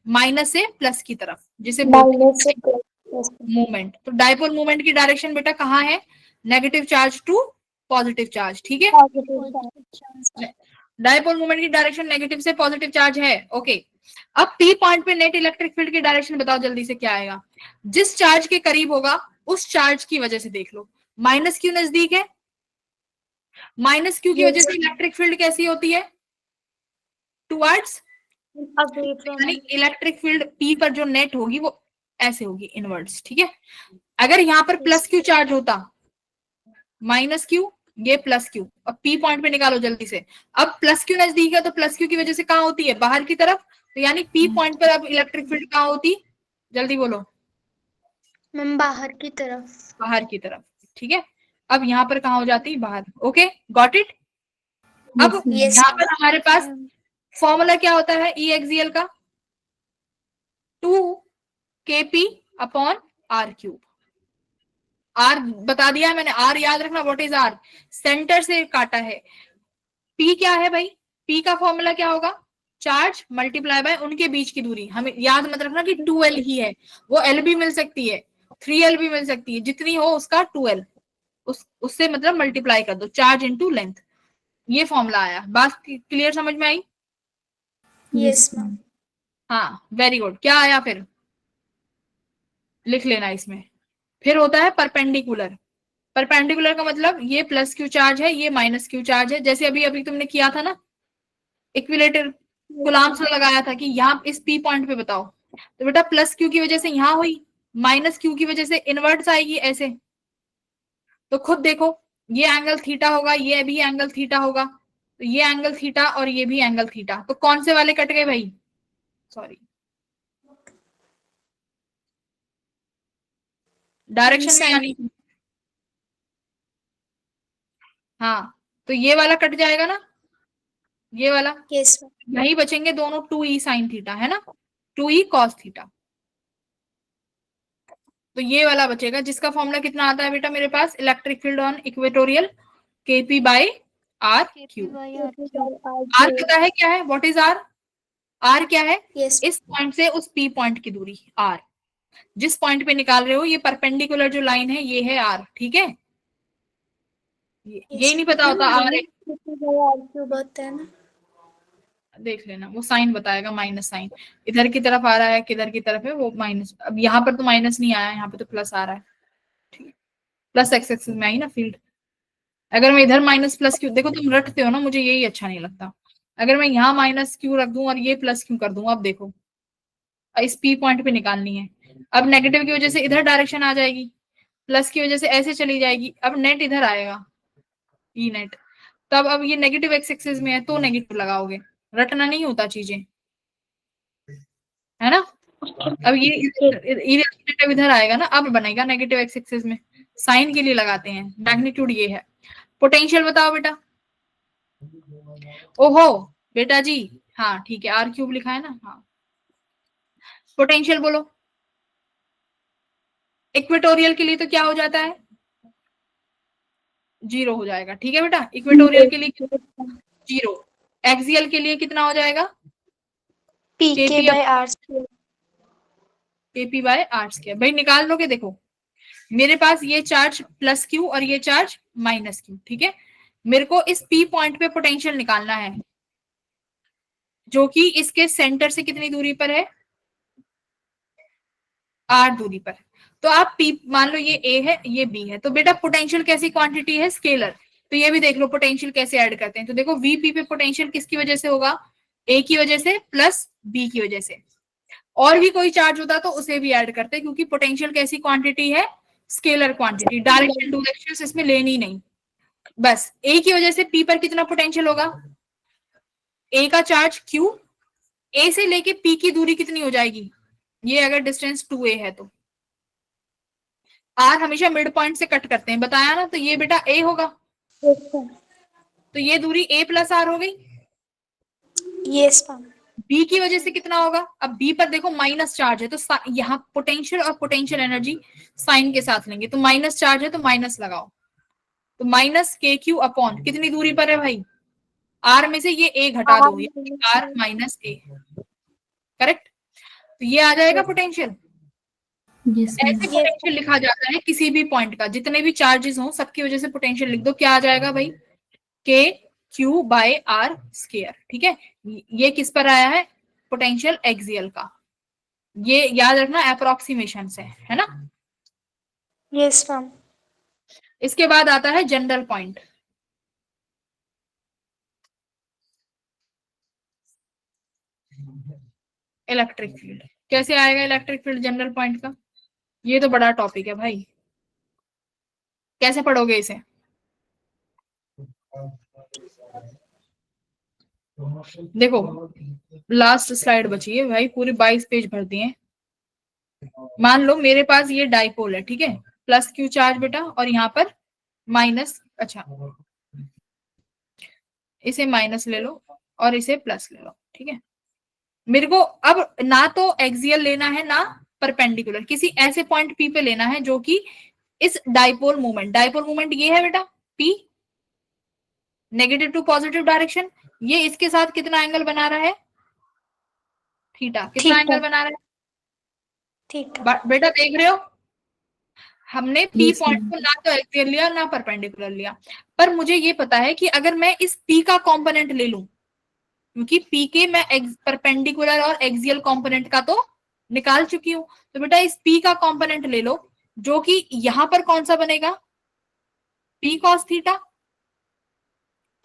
माइनस से प्लस की तरफ, जिसे माइनस से मूवमेंट। तो डाइपोल मूवमेंट की डायरेक्शन बेटा कहाँ है? Negative charge to positive charge. ठीक है, पॉजिटिव। डाइपोल मूवमेंट की डायरेक्शन नेगेटिव से पॉजिटिव चार्ज है। ओके, अब P पॉइंट पे नेट इलेक्ट्रिक फील्ड की डायरेक्शन बताओ जल्दी से क्या आएगा? जिस चार्ज के करीब होगा उस चार्ज की वजह से देख लो, माइनस क्यू नजदीक है, माइनस क्यू की वजह से इलेक्ट्रिक फील्ड कैसी होती है? टुवर्ड्स, यानी इलेक्ट्रिक फील्ड P पर जो नेट होगी वो ऐसे होगी, इनवर्ड्स। ठीक है, अगर यहाँ पर प्लस क्यू चार्ज होता, माइनस क्यू ये प्लस क्यू, अब P पॉइंट पे निकालो जल्दी से। अब प्लस क्यू नजदीक है तो प्लस क्यू की वजह से कहाँ होती है? बाहर की तरफ। तो यानी P पॉइंट पर अब इलेक्ट्रिक फील्ड कहाँ होती? जल्दी बोलो। मैम बाहर की तरफ। बाहर की तरफ। ठीक है, अब यहाँ पर कहाँ हो जाती? बाहर। Okay, got it. अब Yes, यहाँ पर हमारे पास फॉर्मूला क्या होता है ई एक्सियल का? 2kp upon R cube. Are बता दिया है मैंने, आर याद रखना, व्हाट इज आर? सेंटर से काटा है। पी क्या है भाई? पी का फॉर्मूला क्या होगा? चार्ज मल्टीप्लाई बाय उनके बीच की दूरी। हमें याद मत रखना कि 2l ही है, वो l भी मिल सकती है, 3l भी मिल सकती है, जितनी हो उसका 2l, उससे मतलब मल्टीप्लाई कर दो, चार्ज इनटू लेंथ। ये फॉर्मूला आया। बात क्लियर समझ में आई? Yes ma'am. हाँ वेरी गुड। क्या आया फिर? लिख लेना इसमें। फिर होता है परपेंडिकुलर। परपेंडिकुलर का मतलब ये प्लस क्यू चार्ज है, ये माइनस क्यू चार्ज है, जैसे अभी अभी तुमने किया था ना, इक्विलेटर कूलम्ब्स लगाया था कि यहाँ इस पी पॉइंट पे बताओ। तो बेटा प्लस क्यू की वजह से यहाँ हुई, माइनस क्यू की वजह से इनवर्ट्स आएगी ऐसे। तो खुद देखो, ये एंगल थीटा होगा, ये भी एंगल थीटा होगा, तो ये एंगल थीटा और ये भी एंगल थीटा, तो कौन से वाले कट गए भाई? सॉरी, डायरेक्शन में यानी, हाँ तो ये वाला कट जाएगा ना, ये वाला। यस यही बचेंगे दोनों 2e साइन थीटा, है ना, 2e कॉस थीटा। तो ये वाला बचेगा जिसका फॉर्मूला कितना आता है बेटा मेरे पास, electric field on equatorial Kp by R Q. R पता है क्या है, व्हाट इज आर? आर क्या है? Yes. इस पॉइंट से उस पी पॉइंट की दूरी आर, जिस पॉइंट पे निकाल रहे हो ये परपेंडिकुलर जो लाइन है ये है आर, ठीक है। ये नहीं पता होता आर क्यूब होता है ना। देख लेना, वो साइन बताएगा, माइनस साइन इधर की तरफ आ रहा है, किधर की तरफ है वो माइनस। अब यहाँ पर तो माइनस नहीं आया, यहाँ पे तो प्लस आ रहा है, ठीक है। प्लस एक्स एक्सिस में आई ना फील्ड। अगर मैं इधर माइनस प्लस क्यू, देखो तुम रटते हो ना, मुझे यही अच्छा नहीं लगता। अगर मैं यहाँ माइनस क्यू रख दूं और ये प्लस क्यू कर दूं, अब देखो इस पी पॉइंट पे निकालनी है। अब नेगेटिव की वजह से इधर डायरेक्शन आ जाएगी, प्लस की वजह से ऐसे चली जाएगी, अब नेट इधर आएगा, ई नेट। तब अब ये नेगेटिव एक्स एक्सिस में है तो नेगेटिव लगाओगे, रटना नहीं होता चीजें, है ना। अब ये नेगेटिव इधर आएगा ना, अब बनेगा नेगेटिव एक्स एक्सिस में, साइन के लिए लगाते हैं। मैग्नीट्यूड ये है। पोटेंशियल बताओ बेटा। ओहो बेटा जी, हाँ ठीक है, आर क्यूब लिखा है ना, हाँ। पोटेंशियल बोलो। इक्वेटोरियल के लिए तो क्या हो जाता है, 0 हो जाएगा, ठीक है बेटा। इक्वेटोरियल के लिए 0, एक्सियल के लिए कितना हो जाएगा, PK by R square. Kp by R square. भाई निकाल लोगे, देखो मेरे पास ये चार्ज प्लस क्यू और ये चार्ज माइनस क्यू, ठीक है। मेरे को इस पी पॉइंट पे पोटेंशियल निकालना है, जो कि इसके सेंटर से कितनी दूरी पर है, आर दूरी पर। तो आप पी मान लो ये ए है ये बी है, तो बेटा पोटेंशियल कैसी क्वांटिटी है, स्केलर। तो ये भी देख लो पोटेंशियल कैसे ऐड करते हैं। तो देखो वीपी पे पोटेंशियल किसकी वजह से होगा, ए की वजह से प्लस बी की वजह से। और भी कोई चार्ज होता तो उसे भी ऐड करते, क्योंकि पोटेंशियल कैसी क्वांटिटी है, scalar quantity. Direction to direction इसमें लेनी नहीं, बस ए की वजह से पी पर कितना पोटेंशियल होगा, ए का चार्ज क्यू, ए से लेके पी की दूरी कितनी हो जाएगी, ये अगर डिस्टेंस 2a है तो आर हमेशा मिड पॉइंट से कट करते हैं, बताया ना। तो ये बेटा ए होगा, तो ये दूरी a प्लस आर हो गई। Yes, ma'am. बी की वजह से कितना होगा, अब बी पर देखो माइनस चार्ज है, तो यहाँ पोटेंशियल और पोटेंशियल एनर्जी साइन के साथ लेंगे, तो माइनस चार्ज है तो माइनस लगाओ, तो माइनस के क्यू अपॉन कितनी दूरी पर है भाई, आर में से ये ए घटा दो, आर माइनस ए, करेक्ट। तो ये आ जाएगा पोटेंशियल। ऐसे पोटेंशियल लिखा जाता है किसी भी पॉइंट का, जितने भी चार्जेस हो सबकी वजह से पोटेंशियल लिख दो, क्या आ जाएगा भाई, के क्यू बाय आर स्क्वायर, ठीक है। ये किस पर आया है, पोटेंशियल एक्सियल का, ये याद रखना अप्रोक्सीमेशन से, है ना। Yes, ma'am. इसके बाद आता है जनरल पॉइंट। इलेक्ट्रिक फील्ड कैसे आएगा, इलेक्ट्रिक फील्ड जनरल पॉइंट का, ये तो बड़ा टॉपिक है भाई, कैसे पढ़ोगे इसे। देखो लास्ट स्लाइड बची है भाई, पूरे 22 पेज भर दिए। मान लो मेरे पास ये डाइपोल है, ठीक है, प्लस क्यू चार्ज बेटा, और यहाँ पर माइनस, अच्छा इसे माइनस ले लो और इसे प्लस ले लो, ठीक है। मेरे को अब ना तो एक्सियल लेना है ना परपेंडिकुलर, किसी ऐसे पॉइंट पी पे लेना है जो कि इस डाइपोल मूवमेंट ये है बेटा P, negative to positive direction, ये इसके साथ कितना एंगल बना रहा है, थीटा। कितना एंगल बना रहा है, थीटा। बेटा देख रहे हो, हमने पी पॉइंट को ना तो एक्सियल लिया ना परपेंडिकुलर लिया, पर मुझे ये पता है कि अगर मैं इस पी का कंपोनेंट ले लूं, क्योंकि पी के मैं परपेंडिकुलर और एक्सियल कंपोनेंट का तो निकाल चुकी हूं, तो बेटा इस पी का कंपोनेंट ले लो, जो कि यहां पर कौन सा बनेगा, पी कॉस थीटा,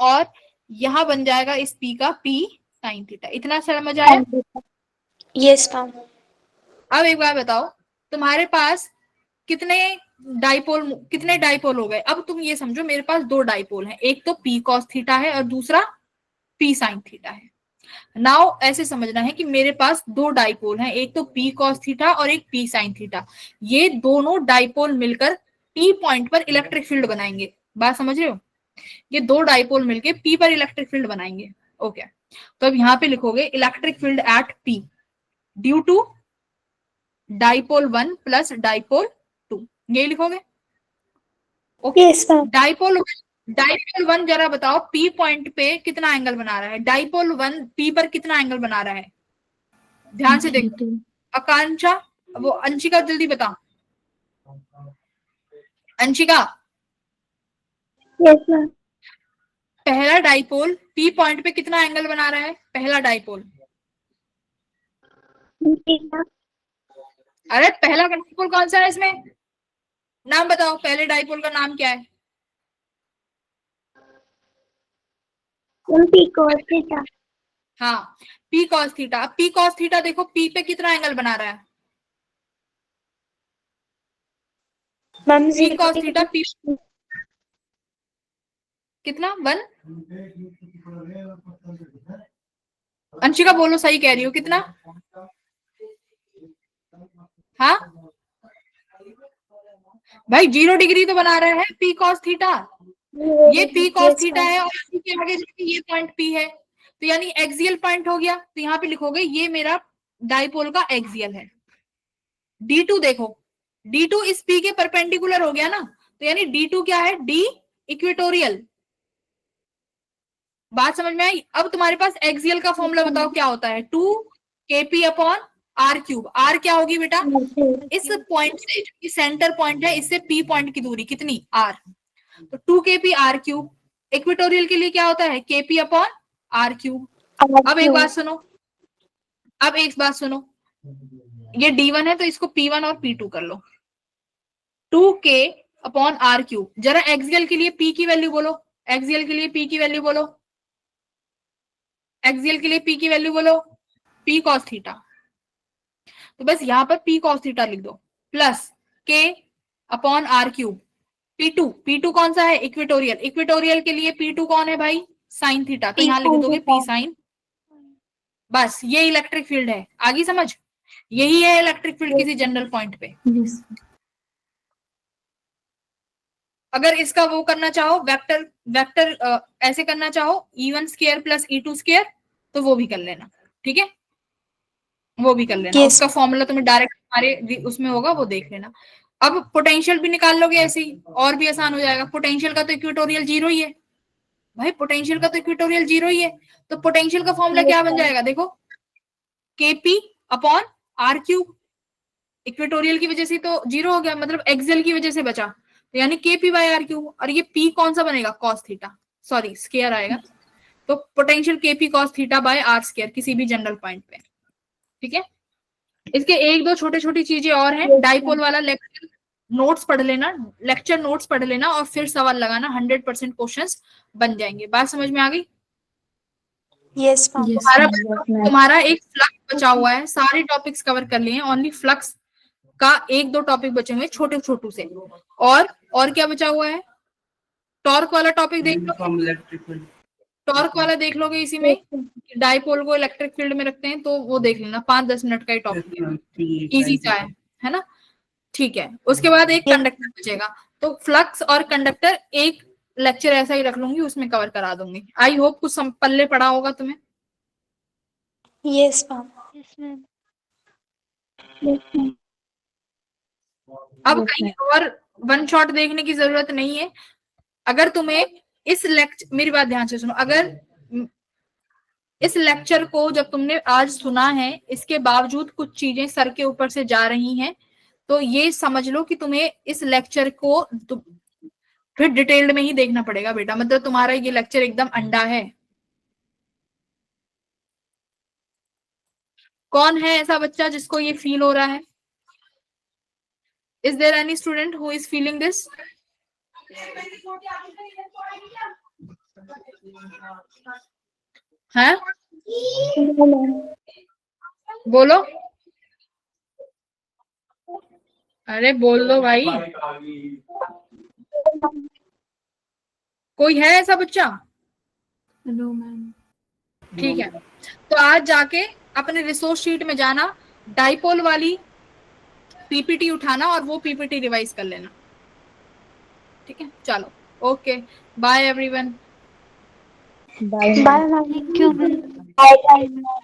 और यहां बन जाएगा इस पी का पी साइन थीटा। इतना समझ आया। Yes, ma'am. अब एक बार बताओ, तुम्हारे पास कितने डाइपोल हो गए। अब तुम ये समझो मेरे पास दो डाइपोल हैं, एक तो पी कॉस थीटा है और दूसरा पी साइन थीटा है। नाउ ऐसे समझना है कि मेरे पास दो डाइपोल हैं, एक तो पी कॉस थीटा और एक पी साइन थीटा। ये दोनों डाइपोल मिलकर पी पॉइंट पर इलेक्ट्रिक फील्ड बनाएंगे, बात समझ रहे हो। ये दो डाइपोल मिलके पी पर इलेक्ट्रिक फील्ड बनाएंगे, ओके। तो अब यहाँ पे लिखोगे electric field at P due to dipole 1 plus dipole यही लिखोगे। Okay. Yes ma'am. Dipole one जरा बताओ पी पॉइंट पे कितना एंगल बना रहा है। डाइपोल वन पी पर कितना एंगल बना रहा है, ध्यान से देखो। आकांक्षा, वो अंशिका जल्दी बता। Anshika, yes ma'am. पहला डाइपोल पी पॉइंट पे कितना एंगल बना रहा है, पहला डाइपोल। अरे पहला डाइपोल कौन सा है इसमें, नाम बताओ, पहले डाइपोल का नाम क्या है। P cos theta. हाँ, पी कॉस थीटा। अब पी कॉस थीटा देखो पी पे कितना एंगल बना रहा है, ma'am P cos theta P कितना 1। अंशिका बोलो, सही कह रही हो, कितना। हाँ भाई 0 डिग्री तो बना रहा है पी कॉस थीटा, ये पी कॉस थीटा है और इसी के आगे जाके ये पॉइंट पी है, तो यानी एक्सियल पॉइंट हो गया। तो यहाँ पे लिखोगे ये मेरा डाइपोल का एक्सियल है। D2 देखो, D2 इस P के परपेंडिकुलर हो गया ना, तो यानी D2 क्या है, D इक्वेटोरियल। बात समझ में आई। अब तुम्हारे पास एक्सियल का फॉर्मूला बताओ क्या होता है, 2kp upon r cube. r क्या होगी बेटा, इस पॉइंट से जो सेंटर पॉइंट है इससे P पॉइंट की दूरी कितनी, r, तो 2kp r क्यूब। इक्वेटोरियल के लिए क्या होता है, kp अपॉन r क्यूब। अब एक बात सुनो, अब एक बात सुनो, ये D1 है तो इसको P1 और P2 कर लो, 2k अपॉन r क्यूब। जरा एक्सियल के लिए P की वैल्यू बोलो, एक्सियल के लिए P की वैल्यू बोलो, एक्सियल के लिए P की वैल्यू बोलो, P cos थीटा। तो बस यहाँ पर P cos थीटा लिख दो, plus k upon r cube. P2 कौन सा है, इक्वेटोरियल। इक्वेटोरियल के लिए P2 कौन है भाई, साइन थीटा, तो यहाँ लिख दोगे P साइन। बस ये इलेक्ट्रिक फील्ड है, आगे समझ, यही है इलेक्ट्रिक फील्ड किसी जनरल पॉइंट पे। अगर इसका वो करना चाहो वेक्टर ऐसे करना चाहो, E1 square plus E2 square, तो वो भी कर लेना, ठीक है, वो भी कर लेना। उसका फॉर्मूला तुम्हें डायरेक्ट हमारे उसमें होगा, वो देख लेना। अब पोटेंशियल भी निकाल लोगे ऐसे ही, और भी आसान हो जाएगा। पोटेंशियल का तो इक्वेटोरियल 0 ही है भाई, पोटेंशियल का तो इक्वेटोरियल 0 ही है, तो पोटेंशियल का फॉर्मूला क्या बन जाएगा, देखो kp upon r cube. Equatorial की वजह से तो 0 हो गया, मतलब एक्सियल की वजह से बचा, तो यानी kp बाय r क्यूब। और ये p कौन सा बनेगा, cos थीटा, सॉरी स्क्वायर आएगा, तो potential kp cos theta by r square किसी भी जनरल पॉइंट पे, ठीक है। इसके एक दो छोटी छोटी चीजें और हैं। डाइपोल वाला लेक्चर नोट्स पढ़ लेना, लेक्चर नोट्स पढ़ लेना और फिर सवाल लगाना, 100% क्वेश्चंस बन जाएंगे। बात समझ में आ गई। यस तुम्हारा एक फ्लक्स बचा हुआ है, सारे टॉपिक्स कवर कर लिए हैं, ओनली फ्लक्स का एक दो टॉपिक बचे हुए छोटे छोटू से। और क्या बचा हुआ है, टॉर्क वाला टॉपिक देख लो, टॉर्क वाला देख लोगे इसी में, डाइपोल को इलेक्ट्रिक फील्ड में रखते हैं, तो वो देख लेना, 5-10 मिनट का ही टॉपिक है, इजी सा है ना, ठीक है। उसके बाद एक कंडक्टर बचेगा, तो फ्लक्स और कंडक्टर एक लेक्चर ऐसा ही रख लूंगी, उसमें कवर करा दूंगी। आई होप कुछ पल्ले पड़ा होगा तुम्हें। Yes ma'am. अब कहीं और वन शॉट देखने की जरूरत नहीं है। अगर तुम्हें इस लेक्चर, मेरी बात ध्यान से सुनो, अगर इस लेक्चर को जब तुमने आज सुना है, इसके बावजूद कुछ चीजें सर के ऊपर से जा रही हैं, तो ये समझ लो कि तुम्हें इस लेक्चर को फिर डिटेल्ड में ही देखना पड़ेगा बेटा, मतलब तुम्हारा ये लेक्चर एकदम अंडा है। कौन है ऐसा बच्चा जिसको ये फील हो रहा है, is there any student who is feeling this. है, बोलो, अरे बोल दो भाई, कोई है ऐसा बच्चा। No ma'am. ठीक है, तो आज जाके अपने रिसोर्स शीट में जाना, डाइपोल वाली पीपीटी उठाना और वो पीपीटी रिवाइज कर लेना, ठीक है। चलो okay, bye everyone. Bye bye ma'am. Thank you, ma'am. Bye.